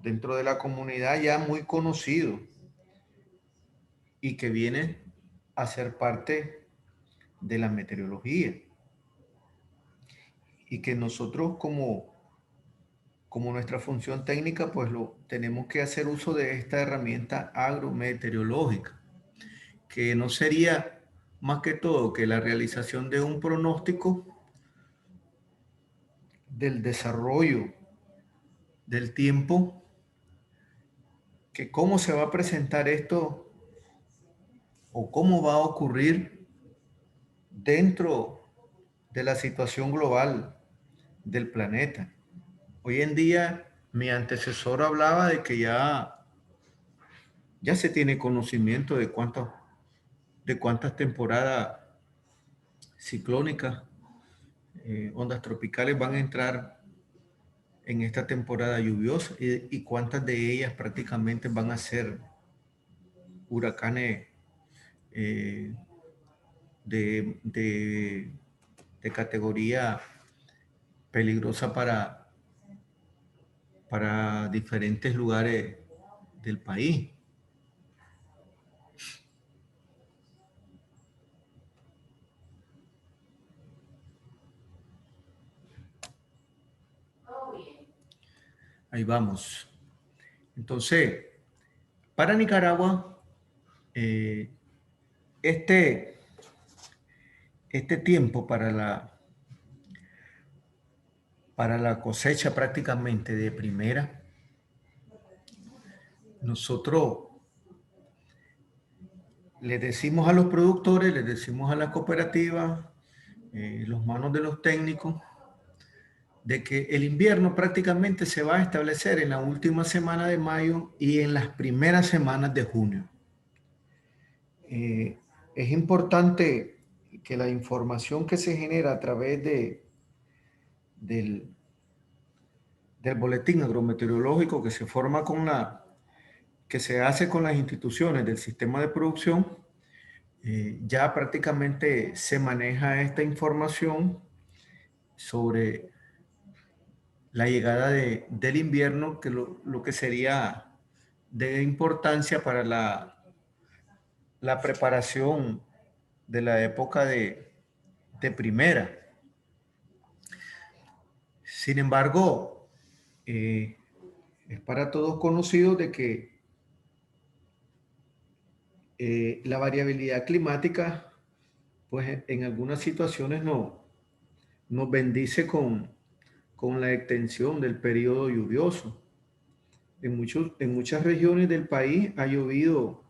dentro de la comunidad ya muy conocido y que viene a ser parte de la meteorología. Y que nosotros como nuestra función técnica, pues tenemos que hacer uso de esta herramienta agrometeorológica, que no sería más que todo que la realización de un pronóstico del desarrollo del tiempo, que cómo se va a presentar esto o cómo va a ocurrir dentro de la situación global del planeta. Hoy en día, mi antecesor hablaba de que ya se tiene conocimiento de cuántas temporadas ciclónicas, ondas tropicales van a entrar en esta temporada lluviosa y cuántas de ellas prácticamente van a ser huracanes de categoría peligrosa para diferentes lugares del país. Ahí vamos. Entonces, para Nicaragua, este tiempo para la cosecha prácticamente de primera, nosotros le decimos a los productores, les decimos a las cooperativas, los manos de los técnicos, de que el invierno prácticamente se va a establecer en la última semana de mayo y en las primeras semanas de junio. Es importante que la información que se genera a través del boletín agrometeorológico que se forma que se hace con las instituciones del sistema de producción, ya prácticamente se maneja esta información sobre la llegada del invierno, que lo que sería de importancia para la preparación de la época de primera. Sin embargo, es para todos conocido de que la variabilidad climática, pues en algunas situaciones nos bendice con la extensión del periodo lluvioso. En muchas regiones del país ha llovido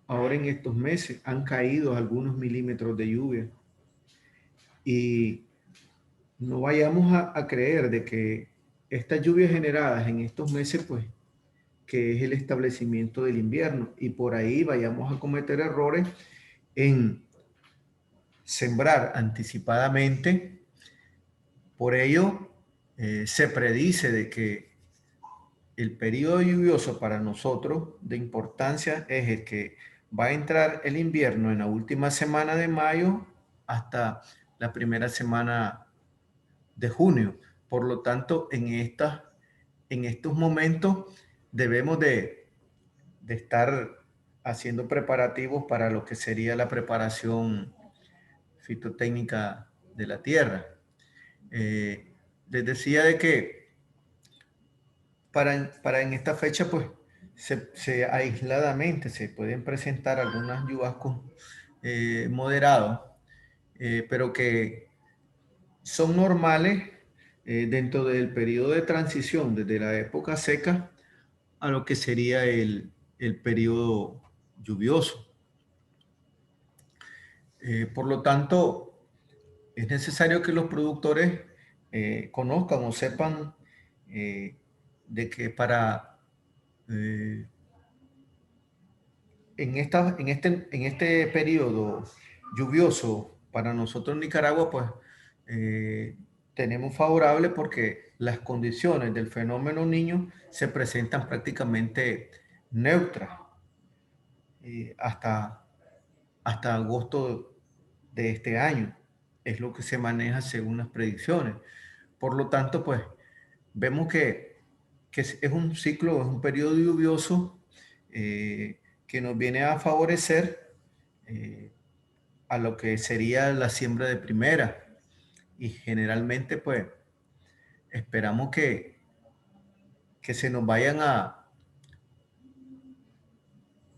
ahora en estos meses, han caído algunos milímetros de lluvia. Y no vayamos a creer de que estas lluvias generadas en estos meses, pues, que es el establecimiento del invierno, y por ahí vayamos a cometer errores en sembrar anticipadamente. Por ello, se predice de que el periodo lluvioso para nosotros de importancia es el que va a entrar el invierno en la última semana de mayo hasta la primera semana de junio. Por lo tanto, en estos momentos debemos de estar haciendo preparativos para lo que sería la preparación fitotécnica de la tierra. Les decía de que para en esta fecha, pues, aisladamente se pueden presentar algunas chubascos moderados, pero que son normales dentro del periodo de transición, desde la época seca a lo que sería el periodo lluvioso. Por lo tanto, es necesario que los productores conozcan o sepan de que en este periodo lluvioso para nosotros en Nicaragua, pues tenemos favorable porque las condiciones del fenómeno Niño se presentan prácticamente neutras hasta agosto de este año. Es lo que se maneja según las predicciones. Por lo tanto, pues vemos que es un ciclo, es un periodo lluvioso que nos viene a favorecer a lo que sería la siembra de primera. Y generalmente, pues, esperamos que se nos vayan a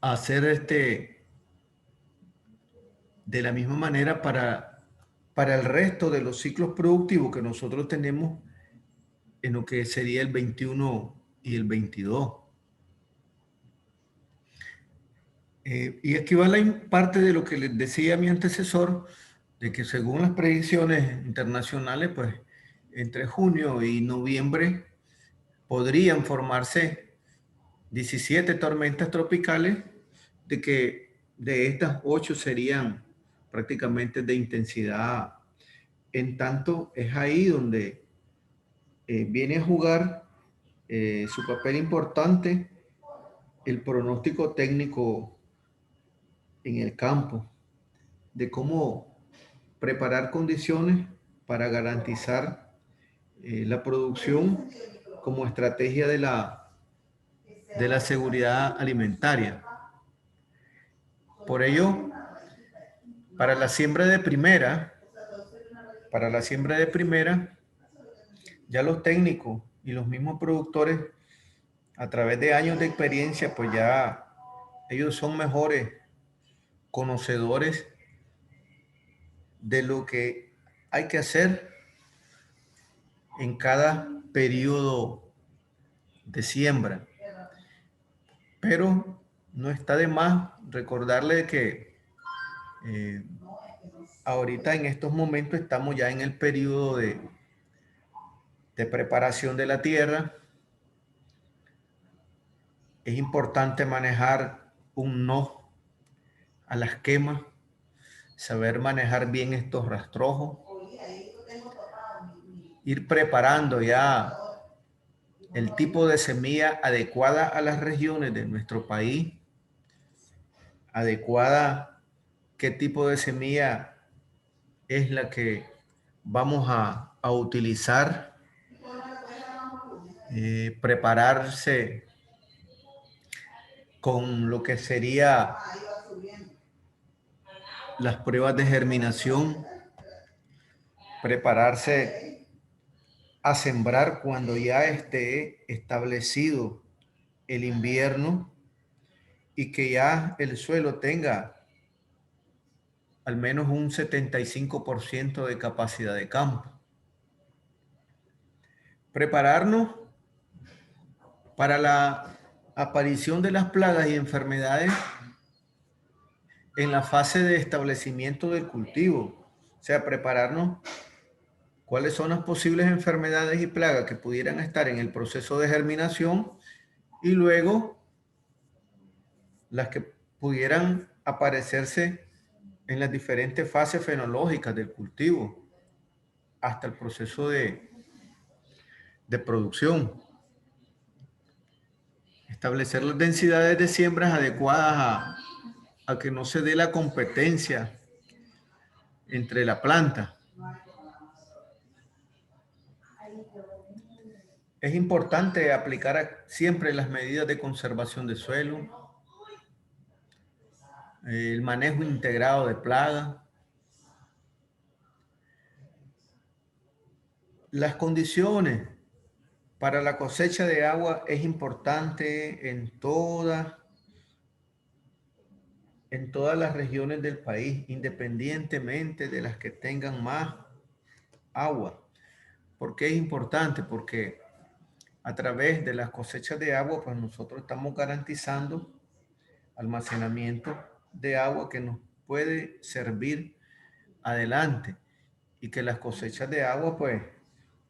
hacer de la misma manera para el resto de los ciclos productivos que nosotros tenemos en lo que sería el 21 y el 22. Y aquí va la parte de lo que les decía mi antecesor, de que según las predicciones internacionales, pues entre junio y noviembre podrían formarse 17 tormentas tropicales, de que de estas 8 serían prácticamente de intensidad. En tanto, es ahí donde viene a jugar su papel importante el pronóstico técnico en el campo, de cómo preparar condiciones para garantizar la producción como estrategia de la seguridad alimentaria. Por ello, para la siembra de primera, ya los técnicos y los mismos productores, a través de años de experiencia, pues ya ellos son mejores conocedores de lo que hay que hacer en cada periodo de siembra. Pero no está de más recordarle que ahorita en estos momentos estamos ya en el periodo de preparación de la tierra. Es importante manejar un no a las quemas, saber manejar bien estos rastrojos, ir preparando ya el tipo de semilla adecuada a las regiones de nuestro país, adecuada qué tipo de semilla es la que vamos a utilizar, prepararse con lo que sería las pruebas de germinación, prepararse a sembrar cuando ya esté establecido el invierno y que ya el suelo tenga al menos un 75% de capacidad de campo. Prepararnos para la aparición de las plagas y enfermedades en la fase de establecimiento del cultivo. O sea, prepararnos cuáles son las posibles enfermedades y plagas que pudieran estar en el proceso de germinación y luego las que pudieran aparecerse en las diferentes fases fenológicas del cultivo hasta el proceso de producción. Establecer las densidades de siembras adecuadas a que no se dé la competencia entre la planta. Es importante aplicar siempre las medidas de conservación de suelo, el manejo integrado de plagas. Las condiciones para la cosecha de agua es importante en todas las regiones del país, independientemente de las que tengan más agua. ¿Por qué es importante? Porque a través de las cosechas de agua, pues nosotros estamos garantizando almacenamiento de agua que nos puede servir adelante y que las cosechas de agua, pues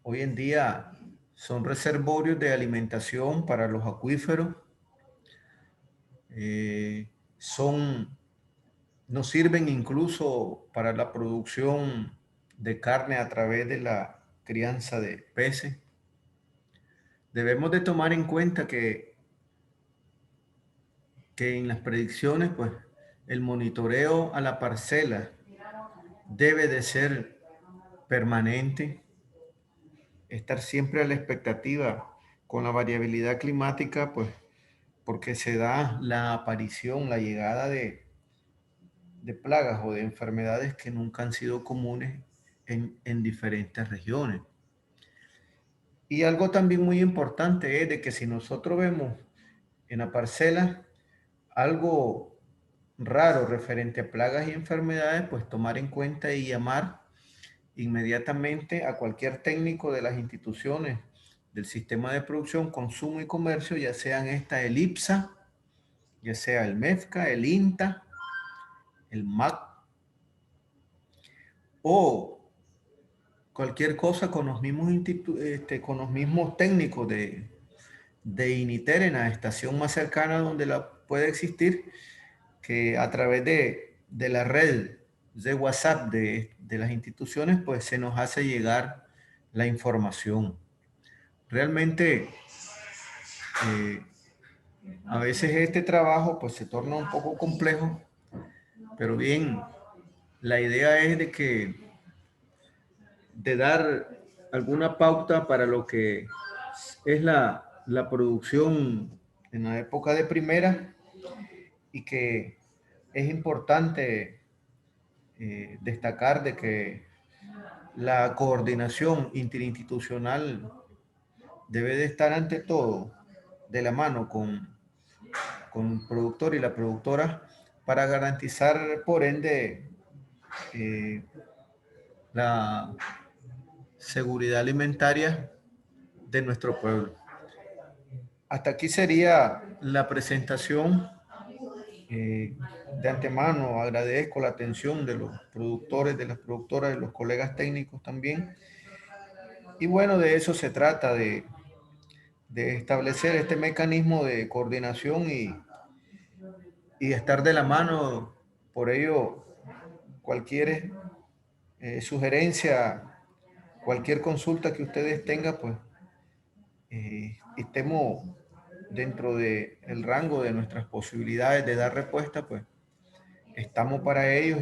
hoy en día son reservorios de alimentación para los acuíferos, nos sirven incluso para la producción de carne a través de la crianza de peces. Debemos de tomar en cuenta que en las predicciones, pues, el monitoreo a la parcela debe de ser permanente, estar siempre a la expectativa con la variabilidad climática, pues, porque se da la aparición, la llegada de plagas o de enfermedades que nunca han sido comunes en diferentes regiones. Y algo también muy importante es de que si nosotros vemos en la parcela algo raro referente a plagas y enfermedades, pues tomar en cuenta y llamar inmediatamente a cualquier técnico de las instituciones del sistema de producción, consumo y comercio, ya sean esta el IPSA, ya sea el MEFCA, el INTA, el MAC, o cualquier cosa con los mismos, con los mismos técnicos de INITER en la estación más cercana donde la puede existir, que a través de la red de WhatsApp de las instituciones, pues se nos hace llegar la información. Realmente, a veces este trabajo pues se torna un poco complejo, pero bien, la idea es de dar alguna pauta para lo que es la producción en la época de primera, y que es importante destacar de que la coordinación interinstitucional debe de estar ante todo de la mano con el productor y la productora para garantizar, por ende, la seguridad alimentaria de nuestro pueblo. Hasta aquí sería la presentación. De antemano agradezco la atención de los productores, de las productoras, de los colegas técnicos también. Y bueno, de eso se trata, de establecer este mecanismo de coordinación y estar de la mano. Por ello, cualquier sugerencia, cualquier consulta que ustedes tengan, pues estemos dentro del rango de nuestras posibilidades de dar respuesta, pues estamos para ellos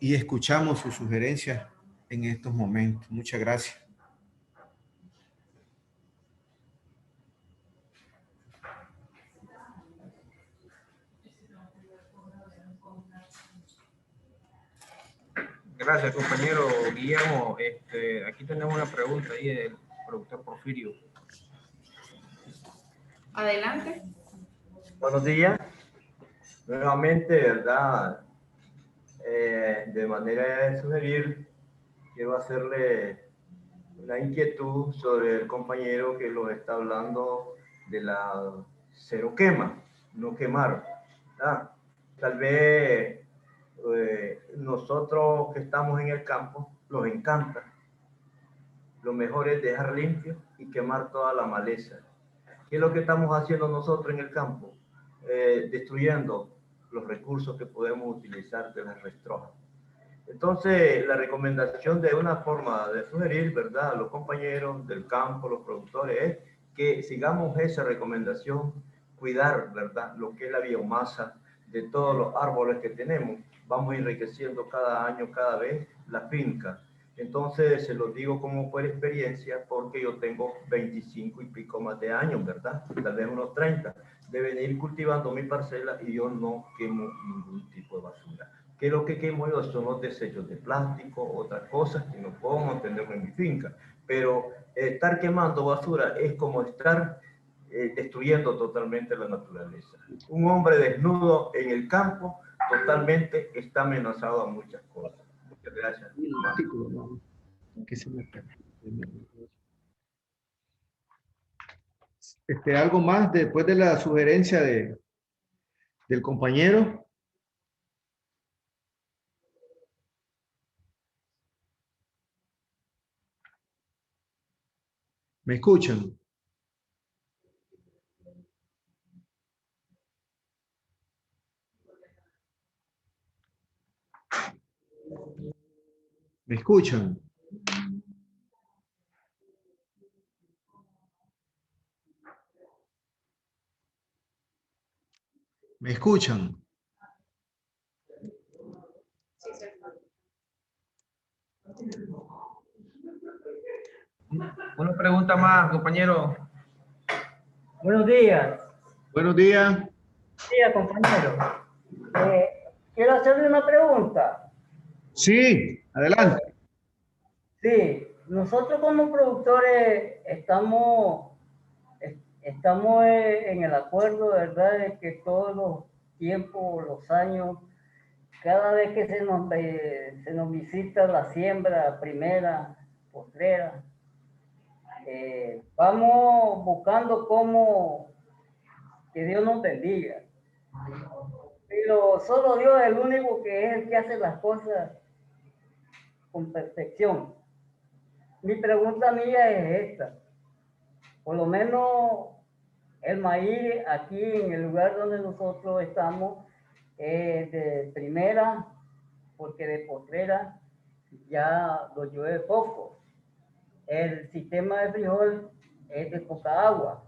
y escuchamos sus sugerencias en estos momentos. Muchas gracias. Gracias, compañero Guillermo. Aquí tenemos una pregunta ahí del productor Porfirio. Adelante. Buenos días. Nuevamente, ¿verdad? De manera de sugerir, quiero hacerle una inquietud sobre el compañero que lo está hablando de la cero quema, no quemar, ¿verdad? Tal vez nosotros que estamos en el campo nos encanta. Lo mejor es dejar limpio y quemar toda la maleza. ¿Qué es lo que estamos haciendo nosotros en el campo? Destruyendo los recursos que podemos utilizar de las restrojas. Entonces, la recomendación de una forma de sugerir, ¿verdad?, a los compañeros del campo, los productores, es que sigamos esa recomendación, cuidar, ¿verdad?, lo que es la biomasa de todos los árboles que tenemos. Vamos enriqueciendo cada año, cada vez, la finca. Entonces, se los digo como por experiencia, porque yo tengo 25 y pico más de años, ¿verdad? Tal vez unos 30, de venir cultivando mi parcela y yo no quemo ningún tipo de basura. Que lo que quemo yo son los desechos de plástico, otras cosas que no puedo mantener en mi finca. Pero estar quemando basura es como estar destruyendo totalmente la naturaleza. Un hombre desnudo en el campo totalmente está amenazado a muchas cosas. Muchas gracias. ¿Algo más después de la sugerencia del compañero? ¿Me escuchan? ¿Me escuchan? ¿Me escuchan? Una pregunta más, compañero. Buenos días. Buenos días. Buenos días, compañero. Quiero hacerle una pregunta. Sí, adelante. Sí, nosotros como productores estamos en el acuerdo, ¿verdad?, de que todos los tiempos, los años, cada vez que se nos visita la siembra primera, postrera, vamos buscando cómo que Dios nos bendiga. Pero solo Dios es el único que es el que hace las cosas con perfección. Mi pregunta mía es esta. Por lo menos el maíz aquí en el lugar donde nosotros estamos es de primera, porque de postrera ya lo llueve poco. El sistema de frijol es de poca agua.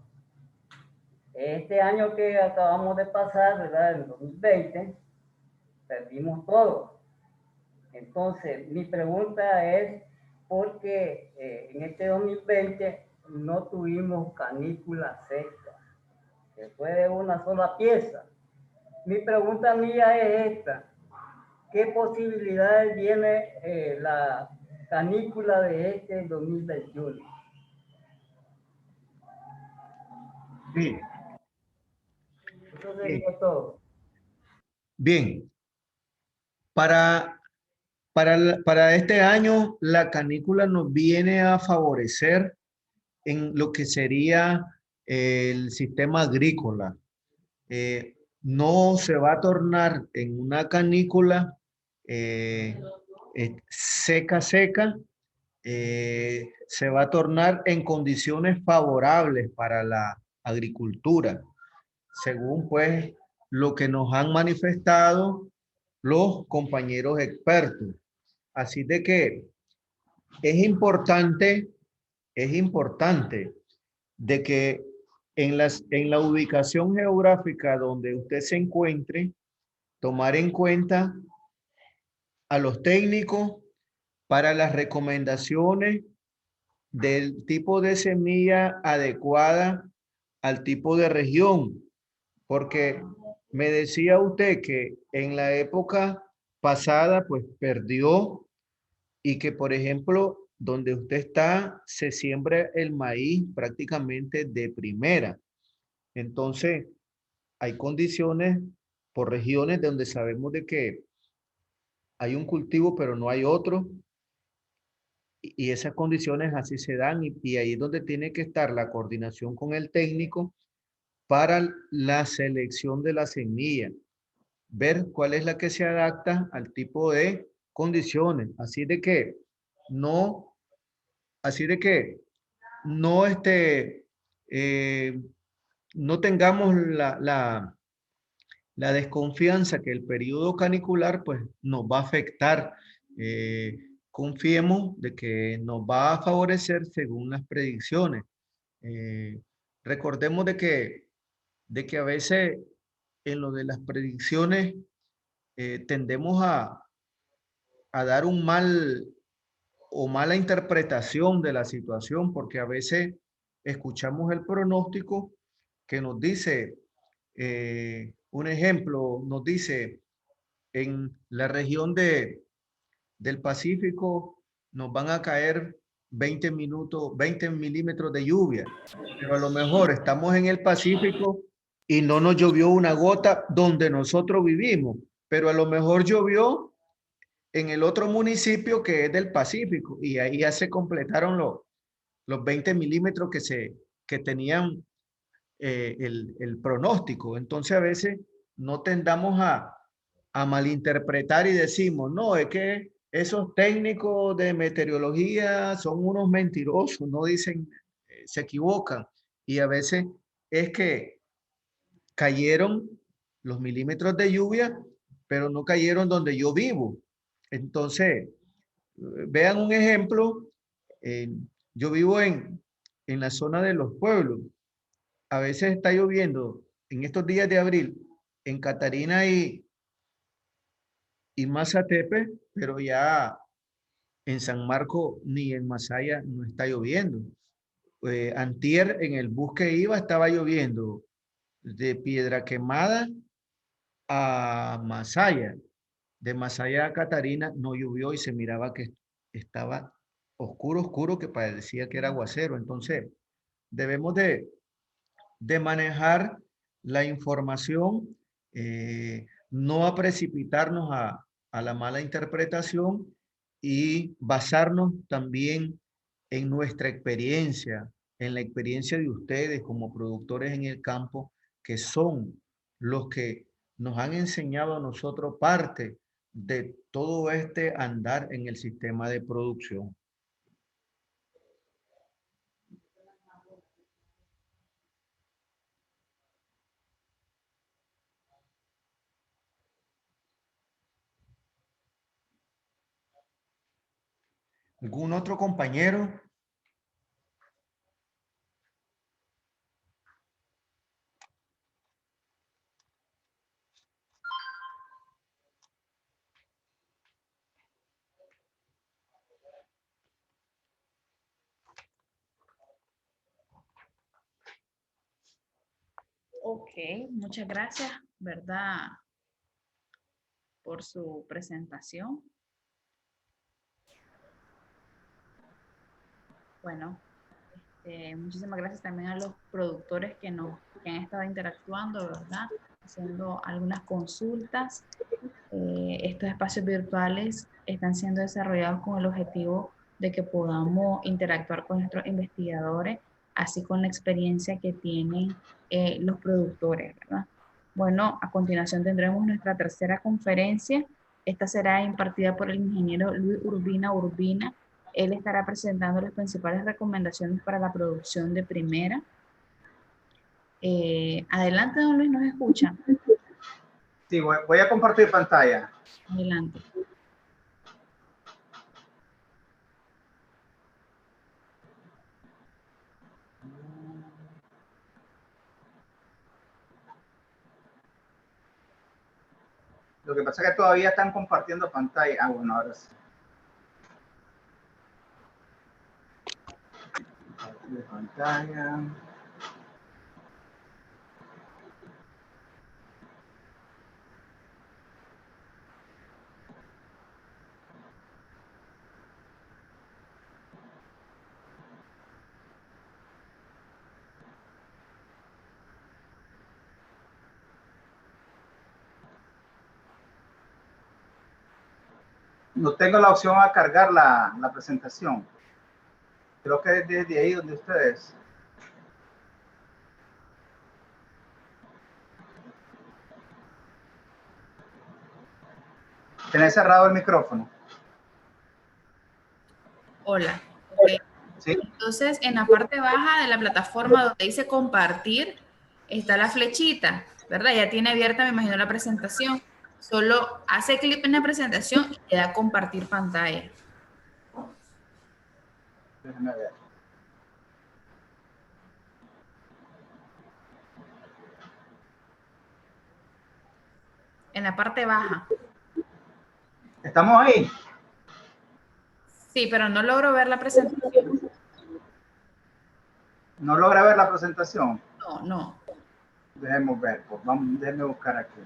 Este año que acabamos de pasar, ¿verdad?, en 2020, perdimos todo. Entonces, mi pregunta es, ¿por qué en este 2020 no tuvimos canícula seca? Que fue de una sola pieza. Mi pregunta mía es esta. ¿Qué posibilidades tiene la canícula de este 2021? Sí. Eso sería todo. Bien. Para este año, la canícula nos viene a favorecer en lo que sería el sistema agrícola. No se va a tornar en una canícula seca, se va a tornar en condiciones favorables para la agricultura, según pues lo que nos han manifestado los compañeros expertos. Así de que es importante de que en la ubicación geográfica donde usted se encuentre, tomar en cuenta a los técnicos para las recomendaciones del tipo de semilla adecuada al tipo de región, porque me decía usted que en la época pasada pues perdió y que por ejemplo donde usted está se siembra el maíz prácticamente de primera. Entonces hay condiciones por regiones donde sabemos de que hay un cultivo, pero no hay otro, y esas condiciones así se dan, y ahí es donde tiene que estar la coordinación con el técnico para la selección de la semilla, ver cuál es la que se adapta al tipo de condiciones, no, así de que no eh, no tengamos la desconfianza que el periodo canicular pues nos va a afectar. Confiemos de que nos va a favorecer según las predicciones. Eh, Recordemos de que a veces en lo de las predicciones tendemos a dar un mal o mala interpretación de la situación, porque a veces escuchamos el pronóstico que nos dice, un ejemplo, nos dice, en la región del Pacífico nos van a caer 20 milímetros de lluvia, pero a lo mejor estamos en el Pacífico y no nos llovió una gota donde nosotros vivimos, pero a lo mejor llovió en el otro municipio que es del Pacífico, y ahí ya se completaron los 20 milímetros que tenían el pronóstico. Entonces a veces no tendamos a malinterpretar y decimos, no, es que esos técnicos de meteorología son unos mentirosos, no dicen, se equivocan. Y a veces es que cayeron los milímetros de lluvia, pero no cayeron donde yo vivo. Entonces, vean un ejemplo, eh, yo vivo en la zona de los pueblos. A veces está lloviendo en estos días de abril en Catarina y Mazatepe, pero ya en San Marco ni en Masaya no está lloviendo. Antier en el bus que iba estaba lloviendo de Piedra Quemada a Masaya. De Masaya a Catarina no llovió y se miraba que estaba oscuro, oscuro, que parecía que era aguacero. Entonces, debemos de manejar la información, no a precipitarnos a la mala interpretación, y basarnos también en nuestra experiencia, en la experiencia de ustedes como productores en el campo, que son los que nos han enseñado a nosotros parte de todo este andar en el sistema de producción. ¿Algún otro compañero? Ok, muchas gracias, ¿verdad? Por su presentación. Bueno, muchísimas gracias también a los productores que han estado interactuando, ¿verdad? Haciendo algunas consultas. Estos espacios virtuales están siendo desarrollados con el objetivo de que podamos interactuar con nuestros investigadores, así con la experiencia que tienen los productores, ¿verdad? Bueno, a continuación tendremos nuestra tercera conferencia. Esta será impartida por el ingeniero Luis Urbina Urbina. Él estará presentando las principales recomendaciones para la producción de primera. Adelante, don Luis, ¿nos escucha? Sí, voy a compartir pantalla. Adelante. Lo que pasa es que todavía están compartiendo pantalla. Ah, bueno, ahora sí. De pantalla. no tengo la opción a cargar la presentación. Creo que es desde ahí donde ustedes. ¿Tenés cerrado el micrófono? Hola. Okay. ¿Sí? Entonces, en la parte baja de la plataforma donde dice compartir, está la flechita, ¿verdad? Ya tiene abierta, me imagino, la presentación. Solo hace clic en la presentación y le da compartir pantalla. Déjenme ver. En la parte baja. ¿Estamos ahí? Sí, pero no logro ver la presentación. ¿No logra ver la presentación? No. Dejemos ver, pues déjenme buscar aquí.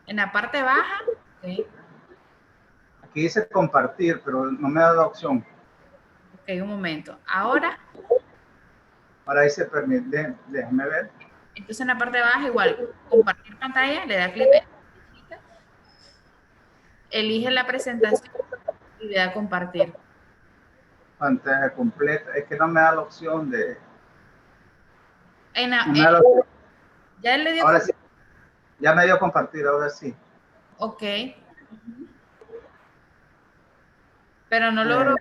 En la parte baja, okay. Aquí dice compartir, pero no me da la opción. Ok, un momento. Ahora. Dice permite, déjenme ver. Entonces en la parte baja igual, compartir pantalla, le da clic en la flechita, elige la presentación y le da compartir. Pantalla completa, es que no me da la opción de... Ya le dio. Ahora sí, ya me dio compartir, ahora sí. Ok. Pero no logro.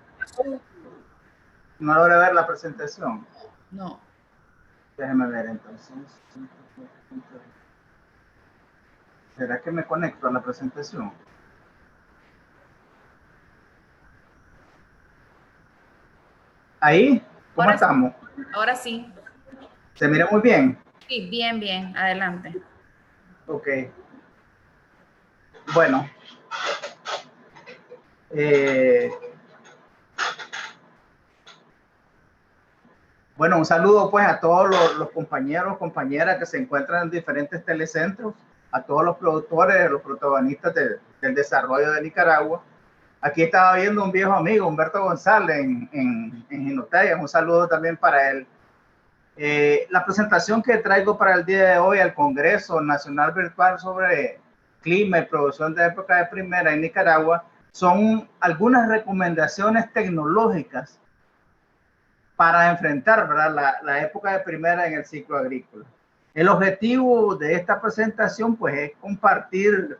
No logro ver la presentación. No. Déjeme ver entonces. ¿Será que me conecto a la presentación? ¿Ahí? ¿Cómo estamos? Ahora sí. ¿Se mira muy bien? Sí, bien. Adelante. Ok. Bueno. Bueno, un saludo pues a todos los compañeros, compañeras que se encuentran en diferentes telecentros, a todos los productores, los protagonistas del desarrollo de Nicaragua. Aquí estaba viendo un viejo amigo, Humberto González, en Jinotega. Un saludo también para él. La presentación que traigo para el día de hoy al Congreso Nacional Virtual sobre clima y producción de época de primera en Nicaragua son algunas recomendaciones tecnológicas para enfrentar, ¿verdad?, la época de primera en el ciclo agrícola. El objetivo de esta presentación pues es compartir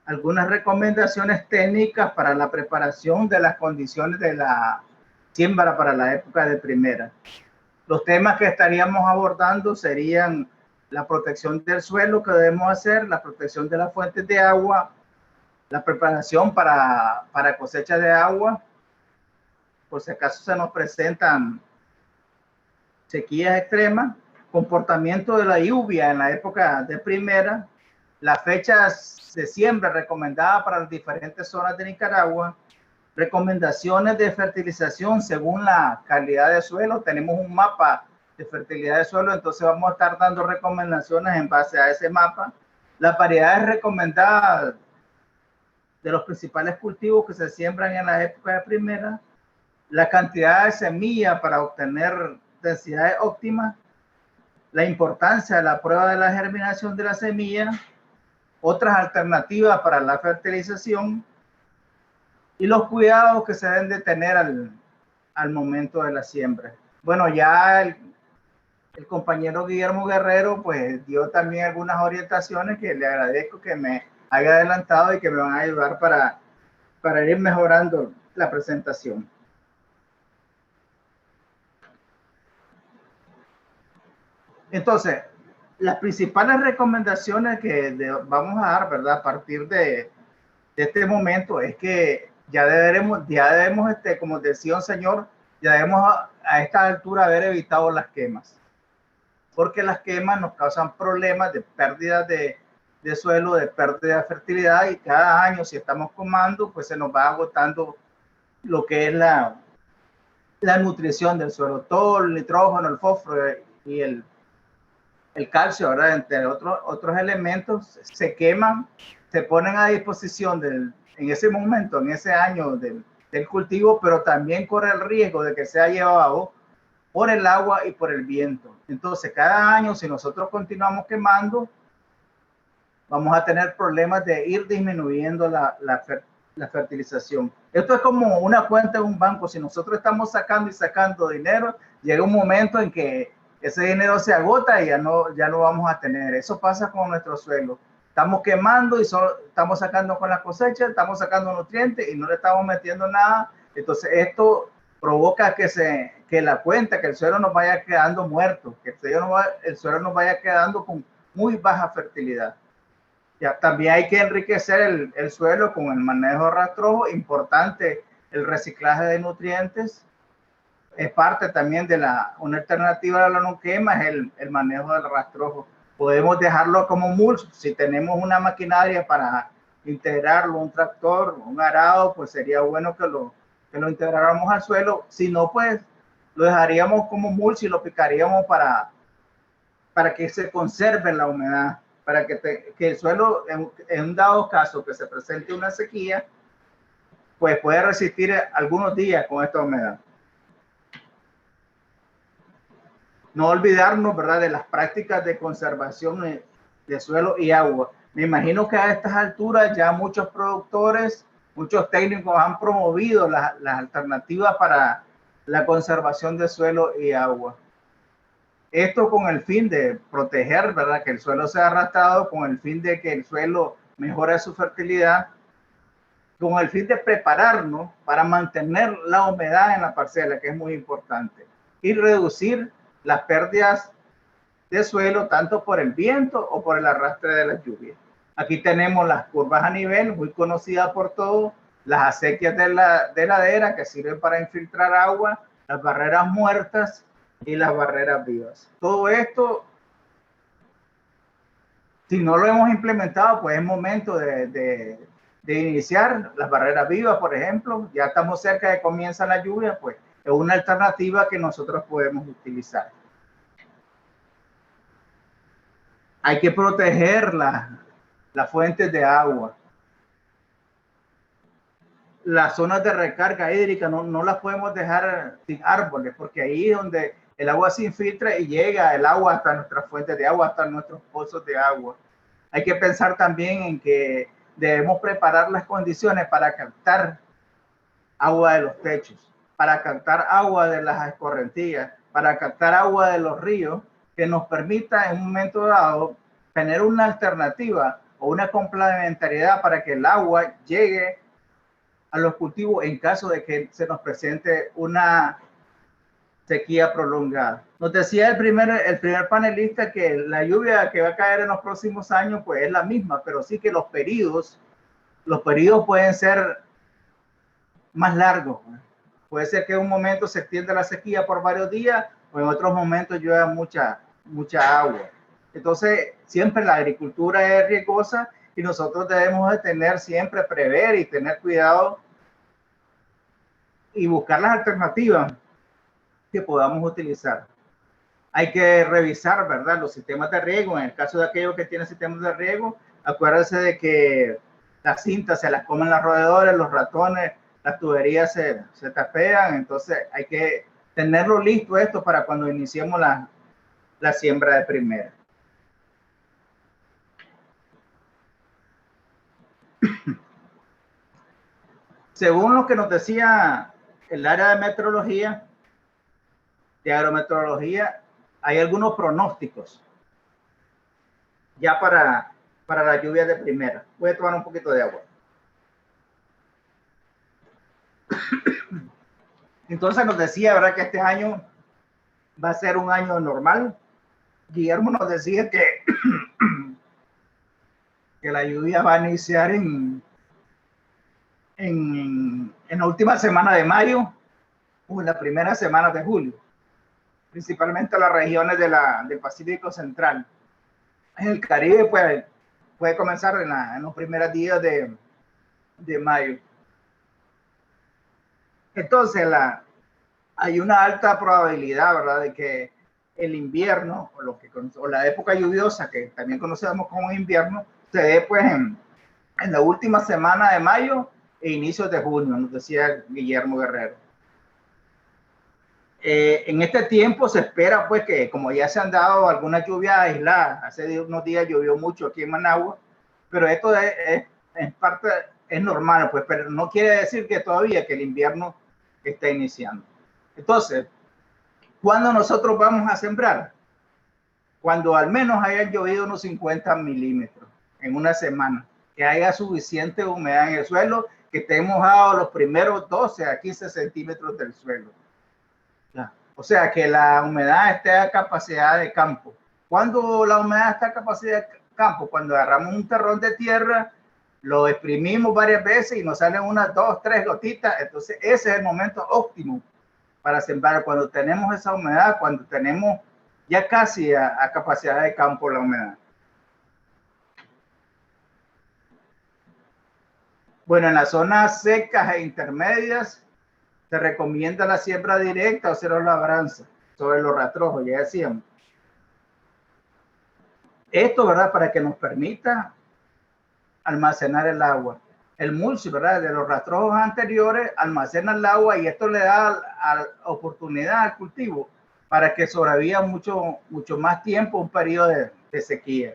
algunas recomendaciones técnicas para la preparación de las condiciones de la siembra para la época de primera. Los temas que estaríamos abordando serían la protección del suelo que debemos hacer, la protección de las fuentes de agua, la preparación para cosecha de agua, por si acaso se nos presentan sequías extremas, comportamiento de la lluvia en la época de primera, las fechas de siembra recomendadas para las diferentes zonas de Nicaragua, recomendaciones de fertilización según la calidad de suelo. Tenemos un mapa de fertilidad de suelo, entonces vamos a estar dando recomendaciones en base a ese mapa, las variedades recomendadas de los principales cultivos que se siembran en la época de primera, la cantidad de semilla para obtener densidades óptimas, la importancia de la prueba de la germinación de la semilla, otras alternativas para la fertilización y los cuidados que se deben de tener al momento de la siembra. Bueno, ya el compañero Guillermo Guerrero pues dio también algunas orientaciones que le agradezco que me haya adelantado y que me van a ayudar para ir mejorando la presentación. Entonces, las principales recomendaciones que vamos a dar, ¿verdad?, a partir de este momento es que ya debemos, como decía un señor, ya debemos a esta altura haber evitado las quemas, porque las quemas nos causan problemas de pérdida de suelo, de pérdida de fertilidad, y cada año si estamos quemando, pues se nos va agotando lo que es la nutrición del suelo. Todo el nitrógeno, el fósforo y el calcio, ¿verdad?, entre otros elementos, se queman, se ponen a disposición en ese momento, en ese año del cultivo, pero también corre el riesgo de que sea llevado por el agua y por el viento. Entonces, cada año, si nosotros continuamos quemando, vamos a tener problemas de ir disminuyendo la la fertilización. Esto es como una cuenta en un banco. Si nosotros estamos sacando y sacando dinero, llega un momento en que ese dinero se agota y ya no vamos a tener. Eso pasa con nuestro suelo. Estamos quemando y estamos sacando con la cosecha, estamos sacando nutrientes y no le estamos metiendo nada. Entonces esto provoca que la cuenta, que el suelo nos vaya quedando muerto, que el suelo nos vaya quedando con muy baja fertilidad. Ya, también hay que enriquecer el suelo con el manejo de rastrojo. Importante el reciclaje de nutrientes. Es parte también de una alternativa a la no quema, es el manejo del rastrojo. Podemos dejarlo como mulch. Si tenemos una maquinaria para integrarlo, un tractor, un arado, pues sería bueno que lo integráramos al suelo. Si no, pues lo dejaríamos como mulch y lo picaríamos para que se conserve la humedad, para que el suelo, en un dado caso que se presente una sequía, pues puede resistir algunos días con esta humedad. No olvidarnos, ¿verdad?, de las prácticas de conservación de suelo y agua. Me imagino que a estas alturas ya muchos productores, muchos técnicos han promovido las alternativas para la conservación de suelo y agua. Esto con el fin de proteger, ¿verdad?, que el suelo sea arrastrado, con el fin de que el suelo mejore su fertilidad, con el fin de prepararnos para mantener la humedad en la parcela, que es muy importante, y reducir las pérdidas de suelo tanto por el viento o por el arrastre de las lluvias. Aquí tenemos las curvas a nivel, muy conocidas por todos, las acequias de ladera que sirven para infiltrar agua, las barreras muertas y las barreras vivas. Todo esto, si no lo hemos implementado, pues es momento de iniciar las barreras vivas, por ejemplo. Ya estamos cerca de que comienza la lluvia, pues es una alternativa que nosotros podemos utilizar. Hay que proteger las fuentes de agua. Las zonas de recarga hídrica no las podemos dejar sin árboles, porque ahí es donde el agua se infiltra y llega el agua hasta nuestras fuentes de agua, hasta nuestros pozos de agua. Hay que pensar también en que debemos preparar las condiciones para captar agua de los techos, para captar agua de las escorrentías, para captar agua de los ríos, que nos permita en un momento dado tener una alternativa o una complementariedad para que el agua llegue a los cultivos en caso de que se nos presente una sequía prolongada. Nos decía el primer panelista que la lluvia que va a caer en los próximos años pues es la misma, pero sí que los periodos pueden ser más largos. Puede ser que en un momento se extienda la sequía por varios días o en otros momentos llueva mucha agua. Entonces, siempre la agricultura es riesgosa y nosotros debemos de tener siempre, prever y tener cuidado y buscar las alternativas que podamos utilizar. Hay que revisar, ¿verdad?, los sistemas de riego. En el caso de aquellos que tienen sistemas de riego, acuérdense de que las cintas se las comen los roedores, los ratones, las tuberías se tapean. Entonces hay que tenerlo listo esto para cuando iniciemos la siembra de primera. Según lo que nos decía el área de meteorología, de agrometeorología, hay algunos pronósticos ya para la lluvia de primera. Voy a tomar un poquito de agua. Entonces nos decía, ¿verdad?, que este año va a ser un año normal. Guillermo nos decía que la lluvia va a iniciar en la última semana de mayo o en la primera semana de julio, principalmente en las regiones del Pacífico Central. En el Caribe puede comenzar en los primeros días de mayo. Entonces hay una alta probabilidad, ¿verdad?, de que el invierno o la época lluviosa, que también conocemos como invierno, se dé pues en la última semana de mayo e inicios de junio, nos decía Guillermo Guerrero. En este tiempo se espera pues que, como ya se han dado algunas lluvias aisladas, hace unos días llovió mucho aquí en Managua, pero esto es parte es normal, pues, pero no quiere decir que todavía que el invierno está iniciando. Entonces, ¿cuándo nosotros vamos a sembrar? Cuando al menos haya llovido unos 50 milímetros en una semana, que haya suficiente humedad en el suelo, que esté mojado los primeros 12 a 15 centímetros del suelo. O sea, que la humedad esté a capacidad de campo. ¿Cuándo la humedad está a capacidad de campo? Cuando agarramos un terrón de tierra, lo exprimimos varias veces y nos salen unas 2, 3 gotitas. Entonces, ese es el momento óptimo para sembrar. Cuando tenemos esa humedad, cuando tenemos ya casi a capacidad de campo la humedad. Bueno, en las zonas secas e intermedias se recomienda la siembra directa o cero labranza sobre los rastrojos, ya decíamos. Esto, ¿verdad? Para que nos permita almacenar el agua. El mulch, ¿verdad? De los rastrojos anteriores almacena el agua y esto le da oportunidad al cultivo para que sobreviva mucho más tiempo un periodo de sequía.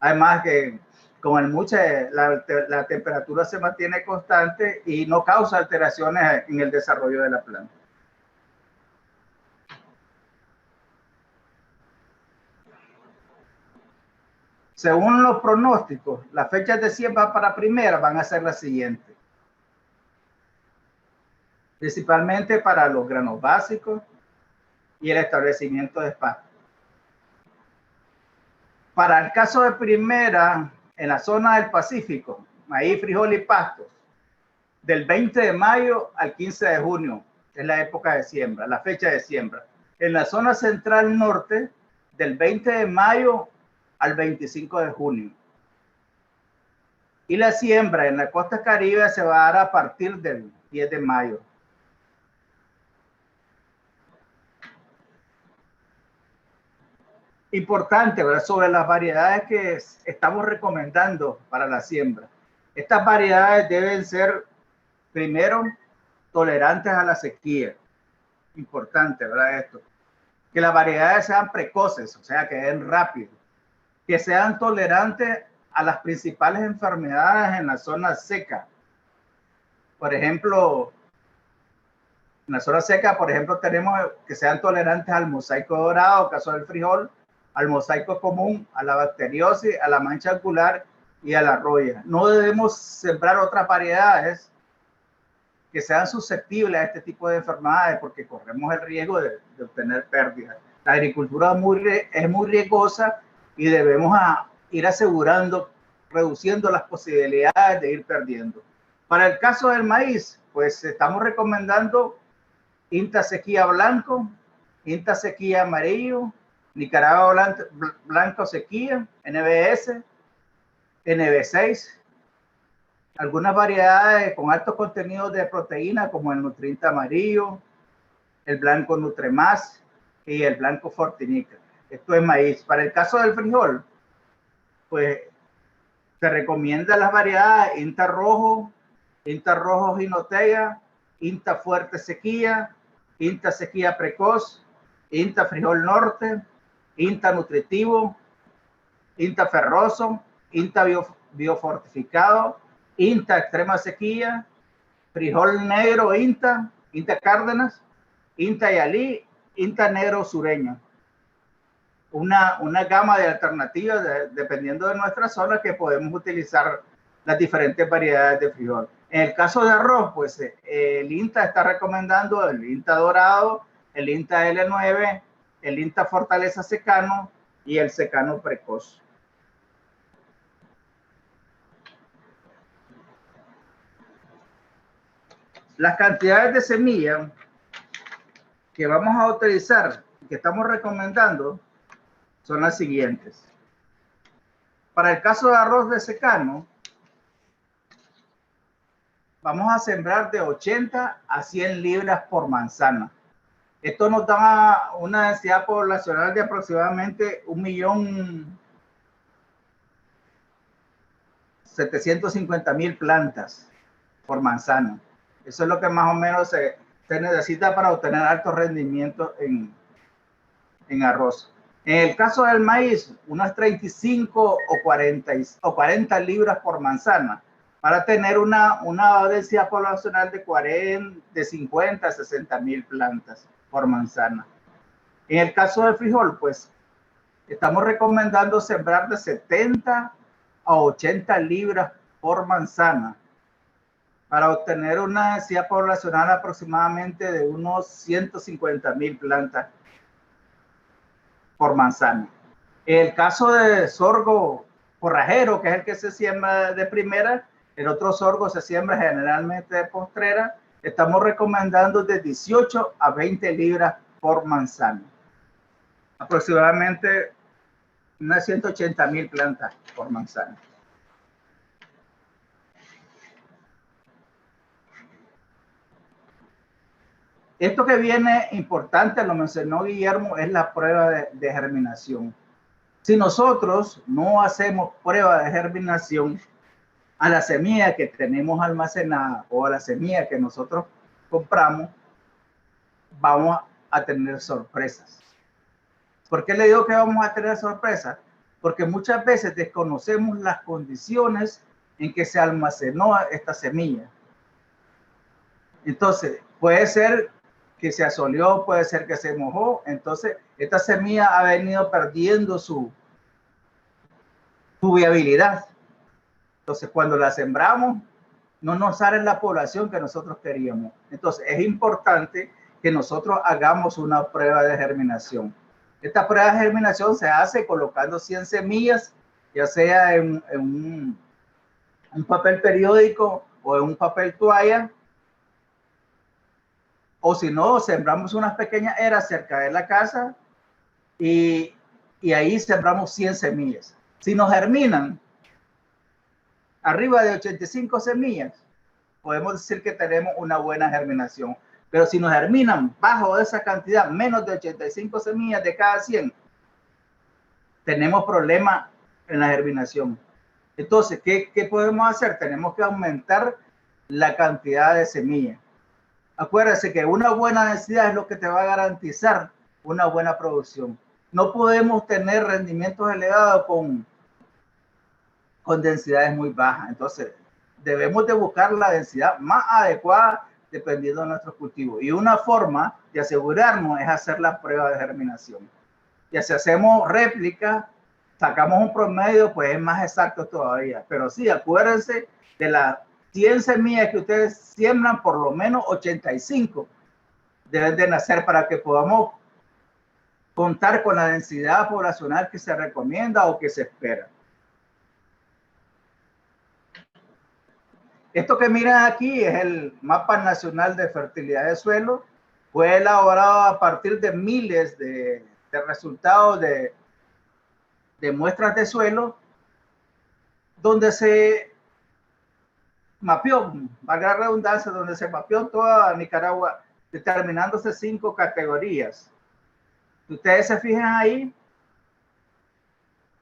Además que con el mulch la temperatura se mantiene constante y no causa alteraciones en el desarrollo de la planta. Según los pronósticos, las fechas de siembra para primera van a ser las siguientes. Principalmente para los granos básicos y el establecimiento de espacio. Para el caso de primera, en la zona del Pacífico, maíz, frijol y pastos, del 20 de mayo al 15 de junio es la época de siembra, la fecha de siembra. En la zona central norte, del 20 de mayo al 25 de junio. Y la siembra en la costa caribe se va a dar a partir del 10 de mayo. Importante, ¿verdad? Sobre las variedades que estamos recomendando para la siembra. Estas variedades deben ser, primero, tolerantes a la sequía. Importante, ¿verdad? Esto. Que las variedades sean precoces, o sea, que den rápido. Que sean tolerantes a las principales enfermedades en la zona seca. Por ejemplo, en la zona seca, por ejemplo, tenemos que sean tolerantes al mosaico dorado, caso del frijol, al mosaico común, a la bacteriosis, a la mancha angular y a la roya. No debemos sembrar otras variedades que sean susceptibles a este tipo de enfermedades porque corremos el riesgo de obtener pérdidas. La agricultura es muy riesgosa y debemos ir asegurando, reduciendo las posibilidades de ir perdiendo. Para el caso del maíz, pues estamos recomendando INTA sequía blanco, INTA sequía amarillo, Nicaragua blanco sequía, NBS, NB6, algunas variedades con altos contenidos de proteína como el Nutriente amarillo, el blanco Nutremás y el blanco Fortinica. Esto es maíz. Para el caso del frijol, pues se recomienda las variedades INTA rojo Jinotega, INTA fuerte sequía, INTA sequía precoz, INTA frijol norte, INTA nutritivo, INTA ferroso, INTA biofortificado, INTA extrema sequía, frijol negro INTA Cárdenas, INTA Yalí, INTA negro sureño. Una gama de alternativas dependiendo de nuestra zona que podemos utilizar las diferentes variedades de frijol. En el caso de arroz, pues el INTA está recomendando el INTA dorado, el INTA L9, el INTA fortaleza secano y el secano precoz. Las cantidades de semilla que vamos a utilizar, que estamos recomendando, son las siguientes. Para el caso de arroz de secano, vamos a sembrar de 80 a 100 libras por manzana. Esto nos da una densidad poblacional de aproximadamente 1.750.000 plantas por manzana. Eso es lo que más o menos se necesita para obtener alto rendimiento en arroz. En el caso del maíz, unas 35 o 40 libras por manzana para tener una densidad poblacional de 50 a 60 mil plantas por manzana. En el caso del frijol, pues estamos recomendando sembrar de 70 a 80 libras por manzana para obtener una densidad poblacional aproximadamente de unos 150 mil plantas por manzana. En el caso de sorgo forrajero, que es el que se siembra de primera, el otro sorgo se siembra generalmente de postrera, estamos recomendando de 18 a 20 libras por manzana. Aproximadamente unas 180 mil plantas por manzana. Esto que viene importante, lo mencionó Guillermo, es la prueba de germinación. Si nosotros no hacemos prueba de germinación a la semilla que tenemos almacenada o a la semilla que nosotros compramos, vamos a tener sorpresas. ¿Por qué le digo que vamos a tener sorpresas? Porque muchas veces desconocemos las condiciones en que se almacenó esta semilla. Entonces, puede ser que se asoleó, puede ser que se mojó. Entonces, esta semilla ha venido perdiendo su viabilidad. Entonces, cuando la sembramos, no nos sale la población que nosotros queríamos. Entonces, es importante que nosotros hagamos una prueba de germinación. Esta prueba de germinación se hace colocando 100 semillas, ya sea en un papel periódico o en un papel toalla, o si no, sembramos unas pequeñas eras cerca de la casa y ahí sembramos 100 semillas. Si nos germinan arriba de 85 semillas, podemos decir que tenemos una buena germinación. Pero si nos germinan bajo esa cantidad, menos de 85 semillas de cada 100, tenemos problemas en la germinación. Entonces, ¿qué podemos hacer? Tenemos que aumentar la cantidad de semillas. Acuérdense que una buena densidad es lo que te va a garantizar una buena producción. No podemos tener rendimientos elevados con densidades muy bajas. Entonces, debemos de buscar la densidad más adecuada dependiendo de nuestros cultivos. Y una forma de asegurarnos es hacer la prueba de germinación. Y si hacemos réplica, sacamos un promedio, pues es más exacto todavía. Pero sí, acuérdense de las 100 semillas que ustedes siembran, por lo menos 85 deben de nacer para que podamos contar con la densidad poblacional que se recomienda o que se espera. Esto que miran aquí es el Mapa Nacional de Fertilidad de Suelo. Fue elaborado a partir de miles de resultados de muestras de suelo, donde se mapeó, valga la redundancia, donde se mapeó toda Nicaragua, determinándose 5 categorías. Si ustedes se fijan ahí,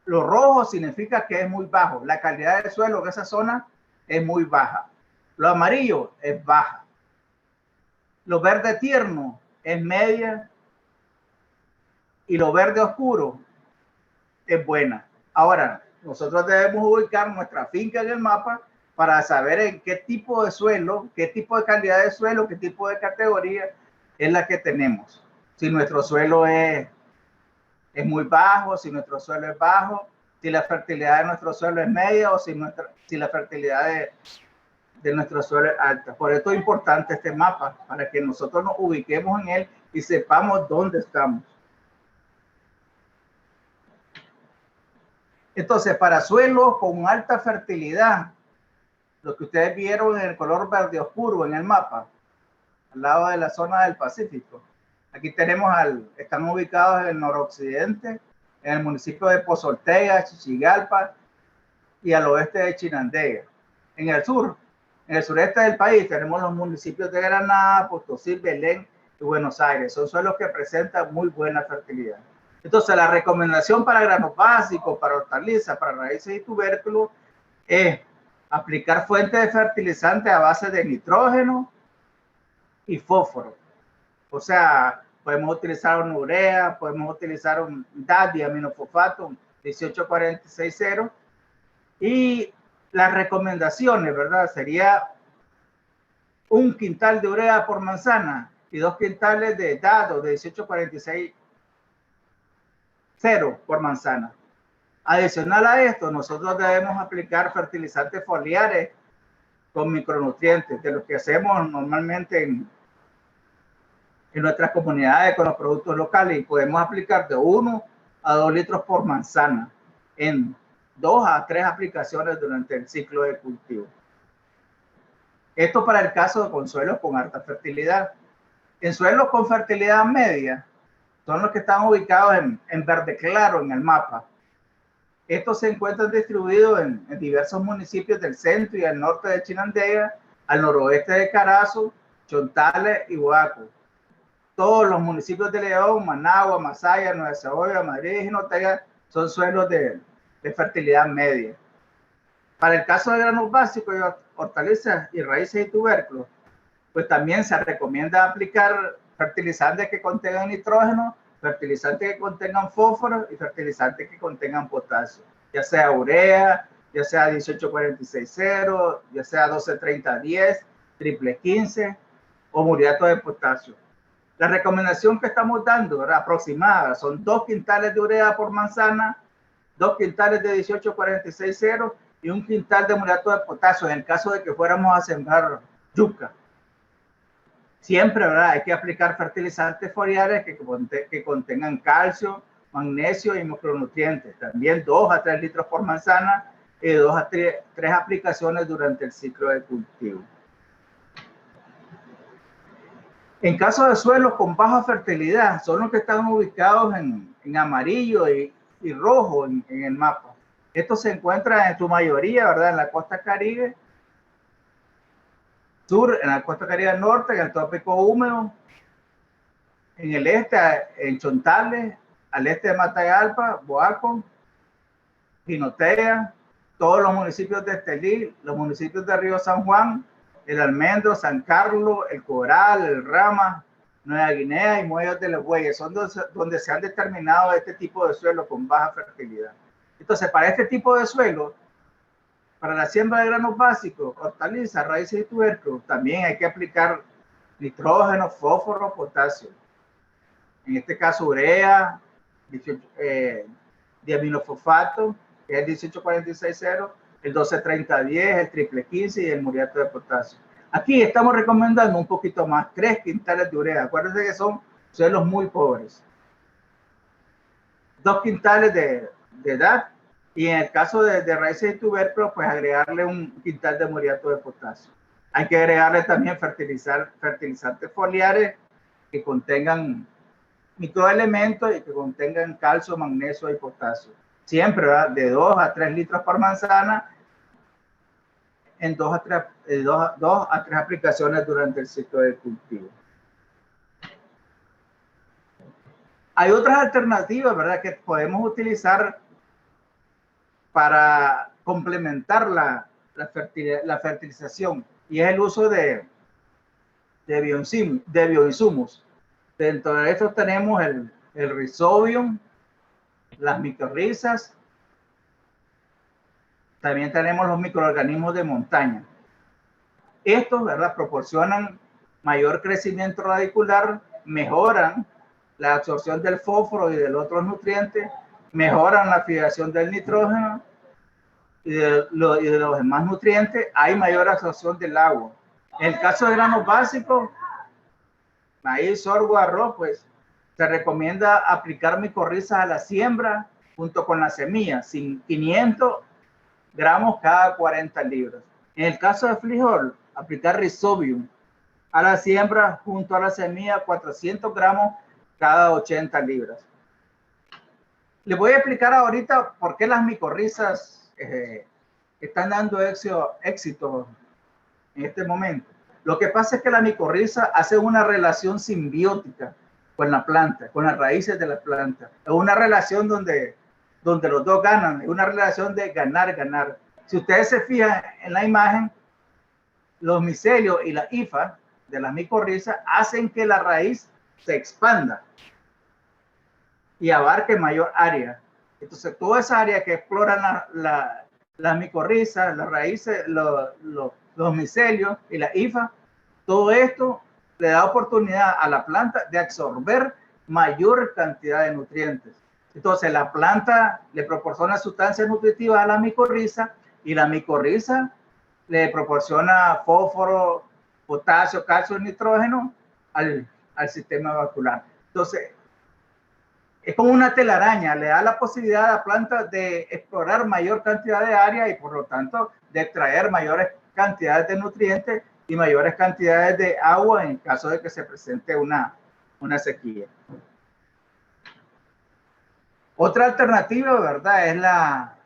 lo rojo significa que es muy bajo. La calidad del suelo en esa zona es muy baja. Lo amarillo es baja. Lo verde tierno es media. Y lo verde oscuro es buena. Ahora, nosotros debemos ubicar nuestra finca en el mapa para saber en qué tipo de suelo, qué tipo de calidad de suelo, qué tipo de categoría es la que tenemos. Si nuestro suelo es muy bajo, si nuestro suelo es bajo, si la fertilidad de nuestro suelo es media o si la fertilidad de nuestro suelo es alta. Por esto es importante este mapa, para que nosotros nos ubiquemos en él y sepamos dónde estamos. Entonces, para suelos con alta fertilidad, lo que ustedes vieron en el color verde oscuro en el mapa, al lado de la zona del Pacífico. Aquí tenemos están ubicados en el noroccidente, en el municipio de Pozo Ortega, Chichigalpa y al oeste de Chinandega. En el sur, en el sureste del país, tenemos los municipios de Granada, Potosí, Belén y Buenos Aires. Son suelos que presentan muy buena fertilidad. Entonces, la recomendación para granos básicos, para hortalizas, para raíces y tubérculos es aplicar fuentes de fertilizante a base de nitrógeno y fósforo. O sea, podemos utilizar una urea, podemos utilizar un DAP, diaminofosfato, 18460, y Las recomendaciones, ¿verdad? Sería 1 quintal de urea por manzana y 2 quintales de dado de 1846 0 por manzana. Adicional a esto, nosotros debemos aplicar fertilizantes foliares con micronutrientes, de lo que hacemos normalmente en nuestras comunidades con los productos locales, y podemos aplicar de 1 a 2 litros por manzana en 2 a 3 aplicaciones durante el ciclo de cultivo. Esto para el caso de con suelos con alta fertilidad. En suelos con fertilidad media, son los que están ubicados en verde claro en el mapa. Estos se encuentran distribuidos en diversos municipios del centro y al norte de Chinandega, al noroeste de Carazo, Chontales y Boaco. Todos los municipios de León, Managua, Masaya, Nueva Segovia, Madrid y Jinotega son suelos de fertilidad media. Para el caso de granos básicos, hortalizas y raíces y tubérculos, pues también se recomienda aplicar fertilizantes que contengan nitrógeno, fertilizantes que contengan fósforo y fertilizantes que contengan potasio, ya sea urea, ya sea 1846-0, ya sea 1230-10, triple 15 o muriato de potasio. La recomendación que estamos dando, ¿verdad?, aproximada, son 2 quintales de urea por manzana, 2 quintales de 1846-0 y 1 quintal de muriato de potasio en el caso de que fuéramos a sembrar yuca. Siempre, ¿verdad?, hay que aplicar fertilizantes foliares que contengan calcio, magnesio y micronutrientes. También 2 a 3 litros por manzana y 2 a 3 aplicaciones durante el ciclo de cultivo. En caso de suelos con baja fertilidad, son los que están ubicados en amarillo y rojo en el mapa. Estos se encuentran en su mayoría, ¿verdad?, en la costa Caribe sur, en la costa Caribe norte, en el trópico húmedo, en el este, en Chontales, al este de Matagalpa, Boaco, Jinotega, todos los municipios de Estelí, los municipios de Río San Juan, el Almendro, San Carlos, el Coral, el Rama, Nueva Guinea y Muelles de los Bueyes, son donde se han determinado este tipo de suelo con baja fertilidad. Entonces, para este tipo de suelo, para la siembra de granos básicos, hortalizas, raíces y tubérculos, también hay que aplicar nitrógeno, fósforo, potasio. En este caso, urea, diaminofosfato, que es el 1846-0, el 1230-10, el triple 15 y el muriato de potasio. Aquí estamos recomendando un poquito más, 3 quintales de urea. Acuérdense que son suelos muy pobres. 2 quintales de edad, y en el caso de raíces y tubérculos, pues agregarle 1 quintal de muriato de potasio. Hay que agregarle también fertilizantes foliares que contengan microelementos y que contengan calcio, magnesio y potasio. Siempre, ¿verdad?, de 2 a 3 litros por manzana en 2 a 3 aplicaciones durante el ciclo de cultivo. Hay otras alternativas, ¿verdad?, que podemos utilizar para complementar la fertilización, y es el uso de bioinsumos. Dentro de esto tenemos el Rhizobium, las micorrizas, también tenemos los microorganismos de montaña. Estos, ¿verdad?, proporcionan mayor crecimiento radicular, mejoran la absorción del fósforo y de los otros nutrientes, mejoran la fijación del nitrógeno y de los demás nutrientes. Hay mayor absorción del agua. En el caso de granos básicos, maíz, sorgo, arroz, pues se recomienda aplicar micorrizas a la siembra junto con la semilla, 500 gramos cada 40 libras. En el caso de frijol, aplicar Rhizobium a la siembra junto a la semilla, 400 gramos cada 80 libras. Les voy a explicar ahorita por qué las micorrizas están dando éxito en este momento. Lo que pasa es que la micorriza hace una relación simbiótica con la planta, con las raíces de la planta. Es una relación donde los dos ganan, es una relación de ganar. Si ustedes se fijan en la imagen, los micelios y la hifa de la micorriza hacen que la raíz se expanda y abarque mayor área. Entonces, toda esa área que exploran las micorrizas, las raíces, los micelios y la hifa, todo esto le da oportunidad a la planta de absorber mayor cantidad de nutrientes. Entonces la planta le proporciona sustancias nutritivas a la micorriza y la micorriza le proporciona fósforo, potasio, calcio y nitrógeno al sistema vascular. Entonces, es como una telaraña, le da la posibilidad a la planta de explorar mayor cantidad de área y por lo tanto de extraer mayores cantidades de nutrientes y mayores cantidades de agua en caso de que se presente una sequía. Otra alternativa, ¿verdad?, es la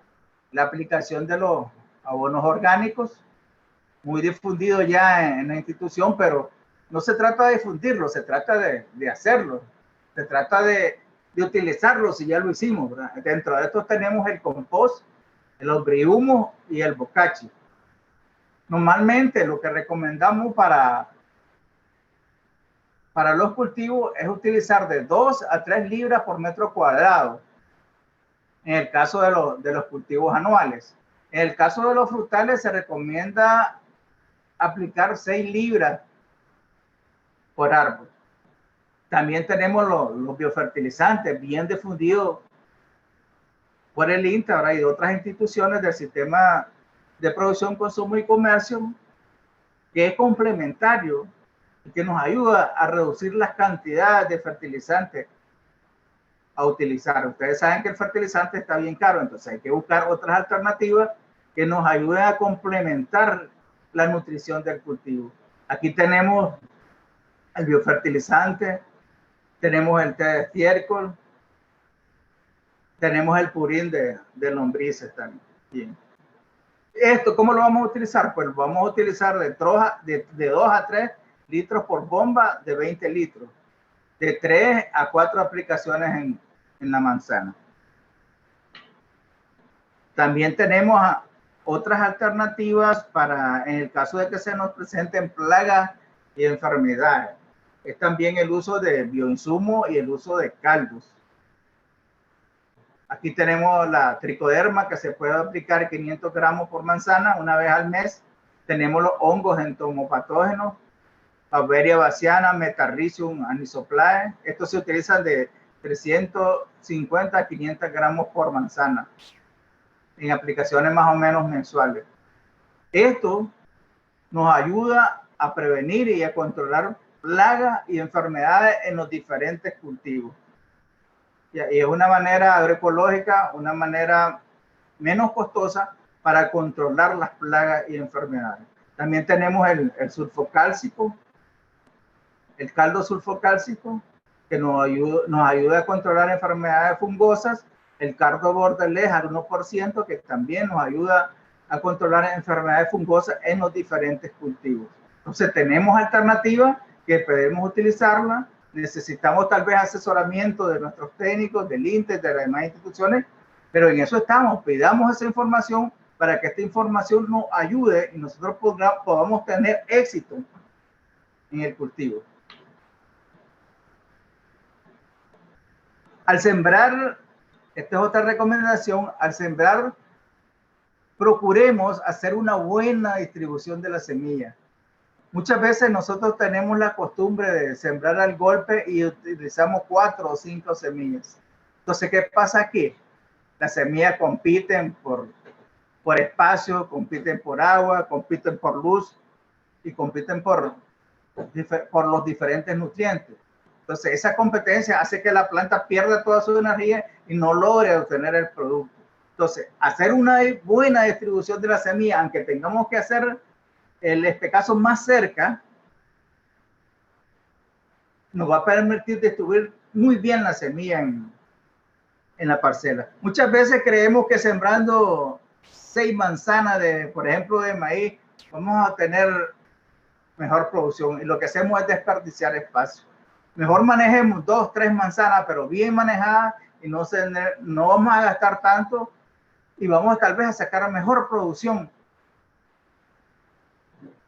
aplicación de los abonos orgánicos, muy difundido ya en la institución, pero no se trata de difundirlo, se trata de hacerlo, se trata de utilizarlo si ya lo hicimos, ¿verdad? Dentro de estos tenemos el compost, el hombrihumo y el bocachi. Normalmente lo que recomendamos para los cultivos es utilizar de 2 a 3 libras por metro cuadrado, en el caso de los cultivos anuales. En el caso de los frutales se recomienda aplicar 6 libras por árbol. También tenemos los biofertilizantes bien difundidos por el INTA y de otras instituciones del sistema de producción, consumo y comercio, que es complementario y que nos ayuda a reducir las cantidades de fertilizantes a utilizar. Ustedes saben que el fertilizante está bien caro, entonces hay que buscar otras alternativas que nos ayuden a complementar la nutrición del cultivo. Aquí tenemos el biofertilizante, tenemos el té de estiércol, tenemos el purín de lombrices también. Bien. ¿Esto cómo lo vamos a utilizar? Pues vamos a utilizar de 2 a 3 litros por bomba de 20 litros, de 3 a 4 aplicaciones en la manzana. También tenemos otras alternativas para, en el caso de que se nos presenten plagas y enfermedades. Es también el uso de bioinsumo y el uso de caldos. Aquí tenemos la tricoderma que se puede aplicar 500 gramos por manzana una vez al mes. Tenemos los hongos entomopatógenos, Faberia bassiana, Metarrhizium anisoplae. Estos se utilizan de 350 a 500 gramos por manzana en aplicaciones más o menos mensuales. Esto nos ayuda a prevenir y a controlar plagas y enfermedades en los diferentes cultivos. Y es una manera agroecológica, una manera menos costosa para controlar las plagas y enfermedades. También tenemos el sulfocálcico, el caldo sulfocálcico, que nos ayuda a controlar enfermedades fungosas, el cardo bordelés al 1%, que también nos ayuda a controlar enfermedades fungosas en los diferentes cultivos. Entonces tenemos alternativas que podemos utilizarla. Necesitamos tal vez asesoramiento de nuestros técnicos, del INTE, de las demás instituciones, pero en eso estamos. Pidamos esa información para que esta información nos ayude y nosotros podamos tener éxito en el cultivo. Al sembrar, esta es otra recomendación, al sembrar, procuremos hacer una buena distribución de la semilla. Muchas veces nosotros tenemos la costumbre de sembrar al golpe y utilizamos 4 o 5 semillas. Entonces, ¿qué pasa aquí? Las semillas compiten por espacio, compiten por agua, compiten por luz y compiten por los diferentes nutrientes. Entonces, esa competencia hace que la planta pierda toda su energía y no logre obtener el producto. Entonces, hacer una buena distribución de la semilla, aunque tengamos que hacer el especazo más cerca, nos va a permitir distribuir muy bien la semilla en la parcela. Muchas veces creemos que sembrando 6 manzanas, por ejemplo, de maíz, vamos a tener mejor producción, y lo que hacemos es desperdiciar espacio. Mejor manejemos 2, 3 manzanas, pero bien manejadas, y no vamos a gastar tanto, y vamos tal vez a sacar mejor producción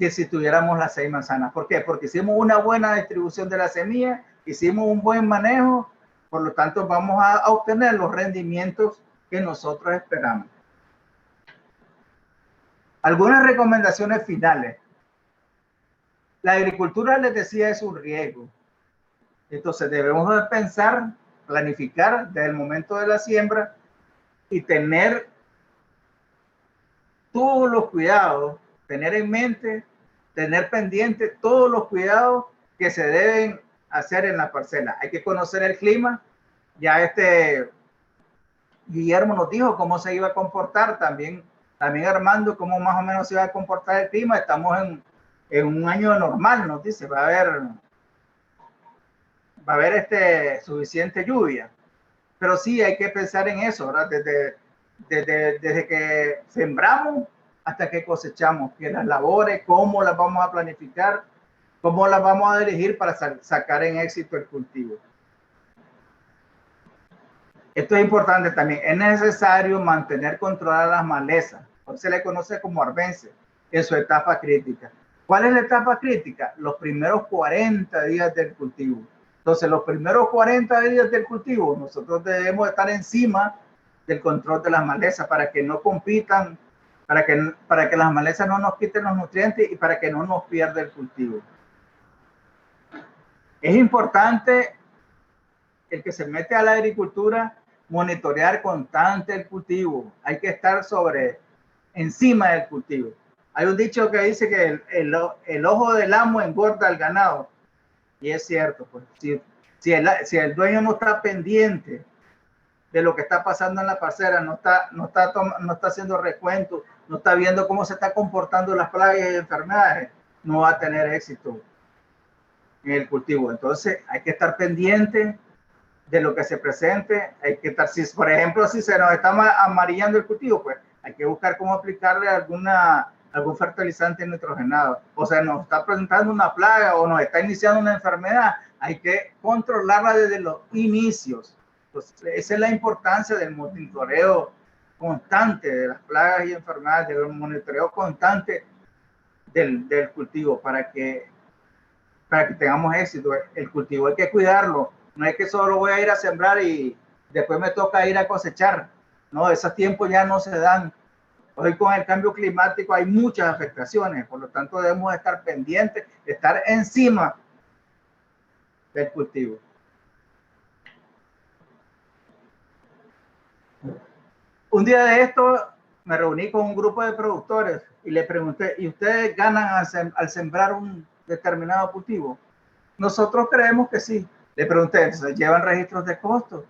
que si tuviéramos las 6 manzanas. ¿Por qué? Porque hicimos una buena distribución de la semilla, hicimos un buen manejo, por lo tanto vamos a obtener los rendimientos que nosotros esperamos. Algunas recomendaciones finales. La agricultura, les decía, es un riesgo. Entonces debemos de pensar, planificar desde el momento de la siembra y tener todos los cuidados, tener en mente, tener pendiente todos los cuidados que se deben hacer en la parcela. Hay que conocer el clima. Ya Guillermo nos dijo cómo se iba a comportar, también Armando, cómo más o menos se iba a comportar el clima. Estamos en un año normal, nos dice, va a haber suficiente lluvia. Pero sí hay que pensar en eso, ¿verdad? Desde que sembramos hasta que cosechamos, que las labores, cómo las vamos a planificar, cómo las vamos a dirigir para sacar en éxito el cultivo. Esto es importante también. Es necesario mantener controladas las malezas. Se le conoce como arbences en su etapa crítica. ¿Cuál es la etapa crítica? Los primeros 40 días del cultivo. Entonces, los primeros 40 días del cultivo, nosotros debemos estar encima del control de las malezas para que no compitan, para que las malezas no nos quiten los nutrientes y para que no nos pierda el cultivo. Es importante el que se mete a la agricultura monitorear constante el cultivo. Hay que estar encima del cultivo. Hay un dicho que dice que el ojo del amo engorda al ganado. Y es cierto, pues, si el dueño no está pendiente de lo que está pasando en la parcela, no está haciendo recuento, no está viendo cómo se está comportando las plagas y enfermedades, no va a tener éxito en el cultivo. Entonces hay que estar pendiente de lo que se presente. Hay que estar, por ejemplo, si se nos está amarillando el cultivo, pues hay que buscar cómo aplicarle algún fertilizante nitrogenado. O sea, nos está presentando una plaga o nos está iniciando una enfermedad, hay que controlarla desde los inicios. Entonces, esa es la importancia del monitoreo constante de las plagas y enfermedades, del monitoreo constante del cultivo para que tengamos éxito. El cultivo hay que cuidarlo. No es que solo voy a ir a sembrar y después me toca ir a cosechar. No, esos tiempos ya no se dan. Hoy con el cambio climático hay muchas afectaciones, por lo tanto debemos estar pendientes, estar encima del cultivo. Un día de esto me reuní con un grupo de productores y le pregunté, ¿y ustedes ganan al sembrar un determinado cultivo? Nosotros creemos que sí. Le pregunté, entonces, ¿llevan registros de costos?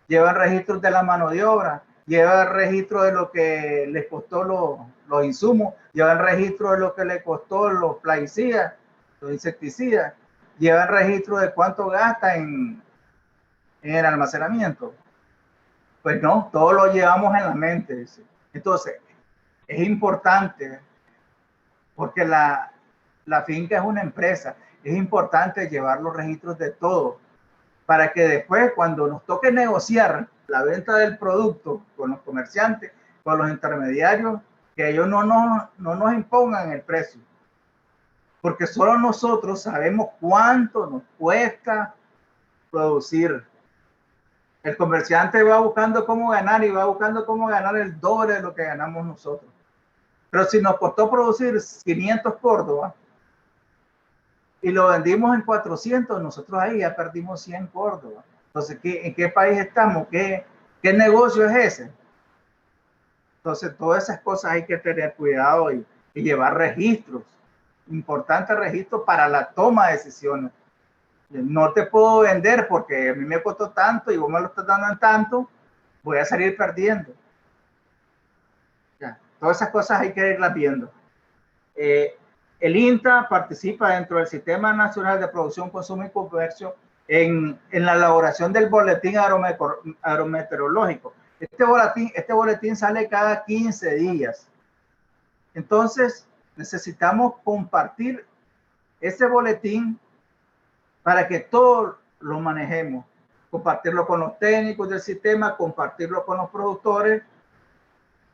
¿Llevan registros de la mano de obra? ¿Llevan registro de lo que les costó los insumos? ¿Llevan registro de lo que les costó los plaguicidas, los insecticidas? ¿Llevan registro de cuánto gasta en el almacenamiento? Pues no, todo lo llevamos en la mente. Entonces, es importante, porque la finca es una empresa, es importante llevar los registros de todo, para que después, cuando nos toque negociar la venta del producto con los comerciantes, con los intermediarios, que ellos no nos impongan el precio. Porque solo nosotros sabemos cuánto nos cuesta producir. El comerciante va buscando cómo ganar y va buscando cómo ganar el doble de lo que ganamos nosotros. Pero si nos costó producir 500 Córdoba y lo vendimos en 400, nosotros ahí ya perdimos 100 Córdoba. Entonces, ¿en qué país estamos? ¿Qué negocio es ese? Entonces, todas esas cosas hay que tener cuidado y llevar registros, importantes registros para la toma de decisiones. No te puedo vender porque a mí me costó tanto y vos me lo estás dando en tanto, voy a salir perdiendo. Ya, todas esas cosas hay que irlas viendo. El INTA participa dentro del Sistema Nacional de Producción, Consumo y Comercio en la elaboración del boletín agrometeorológico. Este boletín sale cada 15 días. Entonces, necesitamos compartir ese boletín para que todos lo manejemos. Compartirlo con los técnicos del sistema, compartirlo con los productores,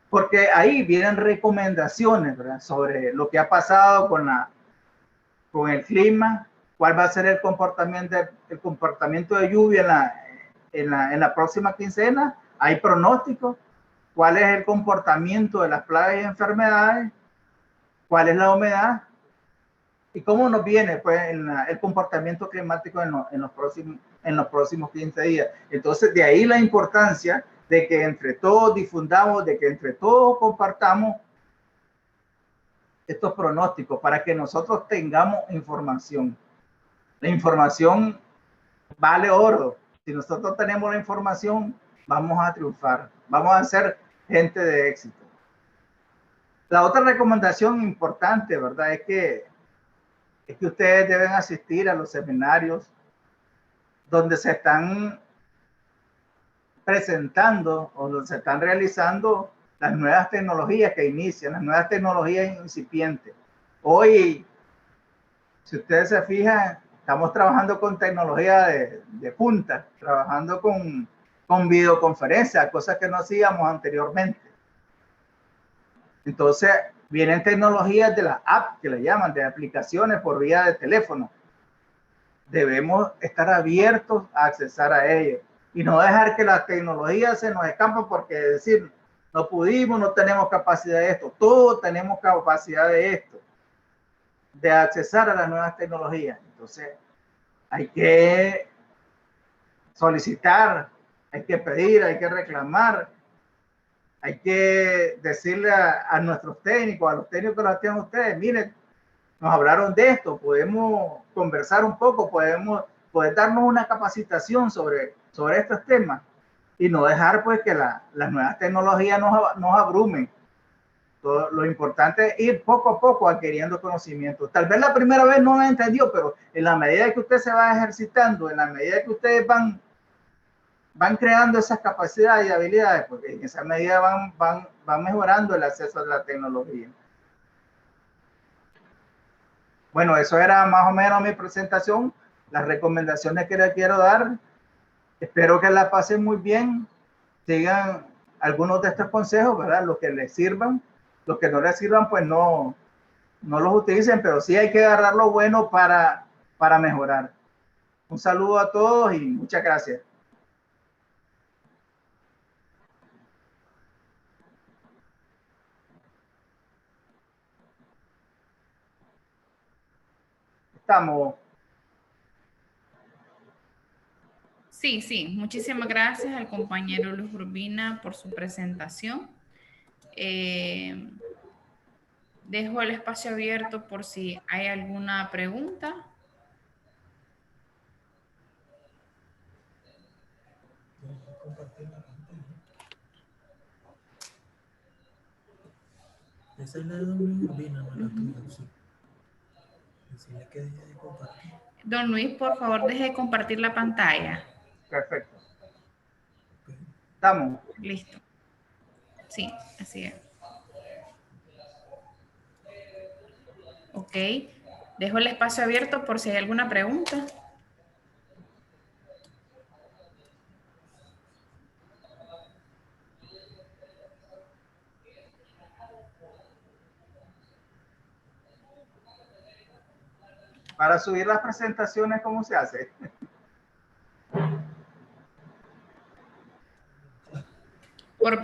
porque ahí vienen recomendaciones, ¿verdad?, sobre lo que ha pasado con el clima, cuál va a ser el comportamiento de lluvia en la próxima quincena. Hay pronósticos, cuál es el comportamiento de las plagas y enfermedades, cuál es la humedad y cómo nos viene pues, el comportamiento climático en los próximos 15 días. Entonces, de ahí la importancia de que entre todos difundamos, de que entre todos compartamos estos pronósticos para que nosotros tengamos información. La información vale oro. Si nosotros tenemos la información, vamos a triunfar, vamos a ser gente de éxito. La otra recomendación importante, ¿verdad? Es que ustedes deben asistir a los seminarios donde se están presentando o donde se están realizando las nuevas tecnologías que inician, las nuevas tecnologías incipientes. Hoy, si ustedes se fijan, estamos trabajando con tecnología de punta, trabajando con videoconferencias, cosas que no hacíamos anteriormente. Entonces, vienen tecnologías de la app, que le llaman, de aplicaciones por vía de teléfono. Debemos estar abiertos a accesar a ellos y no dejar que las tecnologías se nos escapen porque decir, no pudimos, no tenemos capacidad de esto. Todos tenemos capacidad de esto, de accesar a las nuevas tecnologías. Entonces, hay que solicitar, hay que pedir, hay que reclamar, hay que decirle a nuestros técnicos, a los técnicos que lo tienen ustedes, miren, nos hablaron de esto, podemos conversar un poco, poder darnos una capacitación sobre estos temas y no dejar pues que las nuevas tecnologías nos abrumen. Lo importante es ir poco a poco adquiriendo conocimiento. Tal vez la primera vez no lo entendió, pero en la medida que usted se va ejercitando, en la medida que ustedes van creando esas capacidades y habilidades, porque en esa medida van mejorando el acceso a la tecnología. Bueno, eso era más o menos mi presentación, las recomendaciones que les quiero dar. Espero que la pasen muy bien, sigan algunos de estos consejos, ¿verdad? Los que les sirvan, los que no les sirvan, pues no los utilicen, pero sí hay que agarrar lo bueno para mejorar. Un saludo a todos y muchas gracias. Estamos. Sí, muchísimas gracias al compañero Luis Urbina por su presentación. Dejo el espacio abierto por si hay alguna pregunta. Esa es la de Don Luis Urbina, no la tuya, sí. Decirle que deje de compartir. Don Luis, por favor, deje de compartir la pantalla. Perfecto. Estamos. Listo. Sí, así es. Ok. Dejo el espacio abierto por si hay alguna pregunta. Para subir las presentaciones, ¿cómo se hace?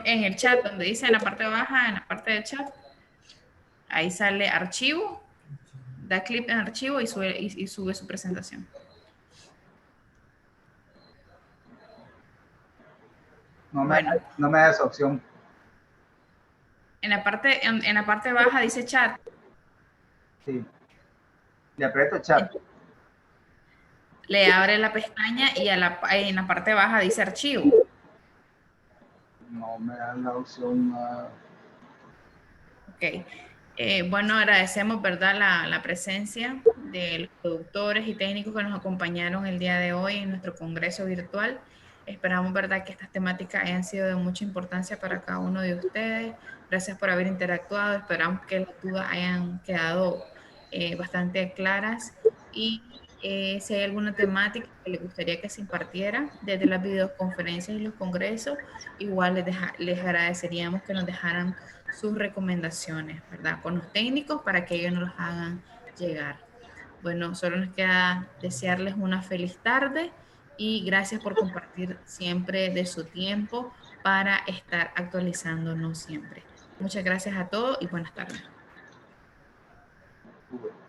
En el chat, donde dice en la parte baja, en la parte del chat, ahí sale archivo, da clic en archivo y sube su presentación. No me da esa opción. En la parte baja dice chat. Sí. Le aprieto chat. Le abre la pestaña y en la parte baja dice archivo. No me da la opción. Ok. Bueno, agradecemos, ¿verdad?, la presencia de los productores y técnicos que nos acompañaron el día de hoy en nuestro congreso virtual. Esperamos, ¿verdad?, que estas temáticas hayan sido de mucha importancia para cada uno de ustedes. Gracias por haber interactuado. Esperamos que las dudas hayan quedado bastante claras. Y si hay alguna temática que les gustaría que se impartiera desde las videoconferencias y los congresos, igual les agradeceríamos que nos dejaran sus recomendaciones, ¿verdad?, con los técnicos para que ellos nos los hagan llegar. Bueno, solo nos queda desearles una feliz tarde y gracias por compartir siempre de su tiempo para estar actualizándonos siempre. Muchas gracias a todos y buenas tardes. Muy bueno.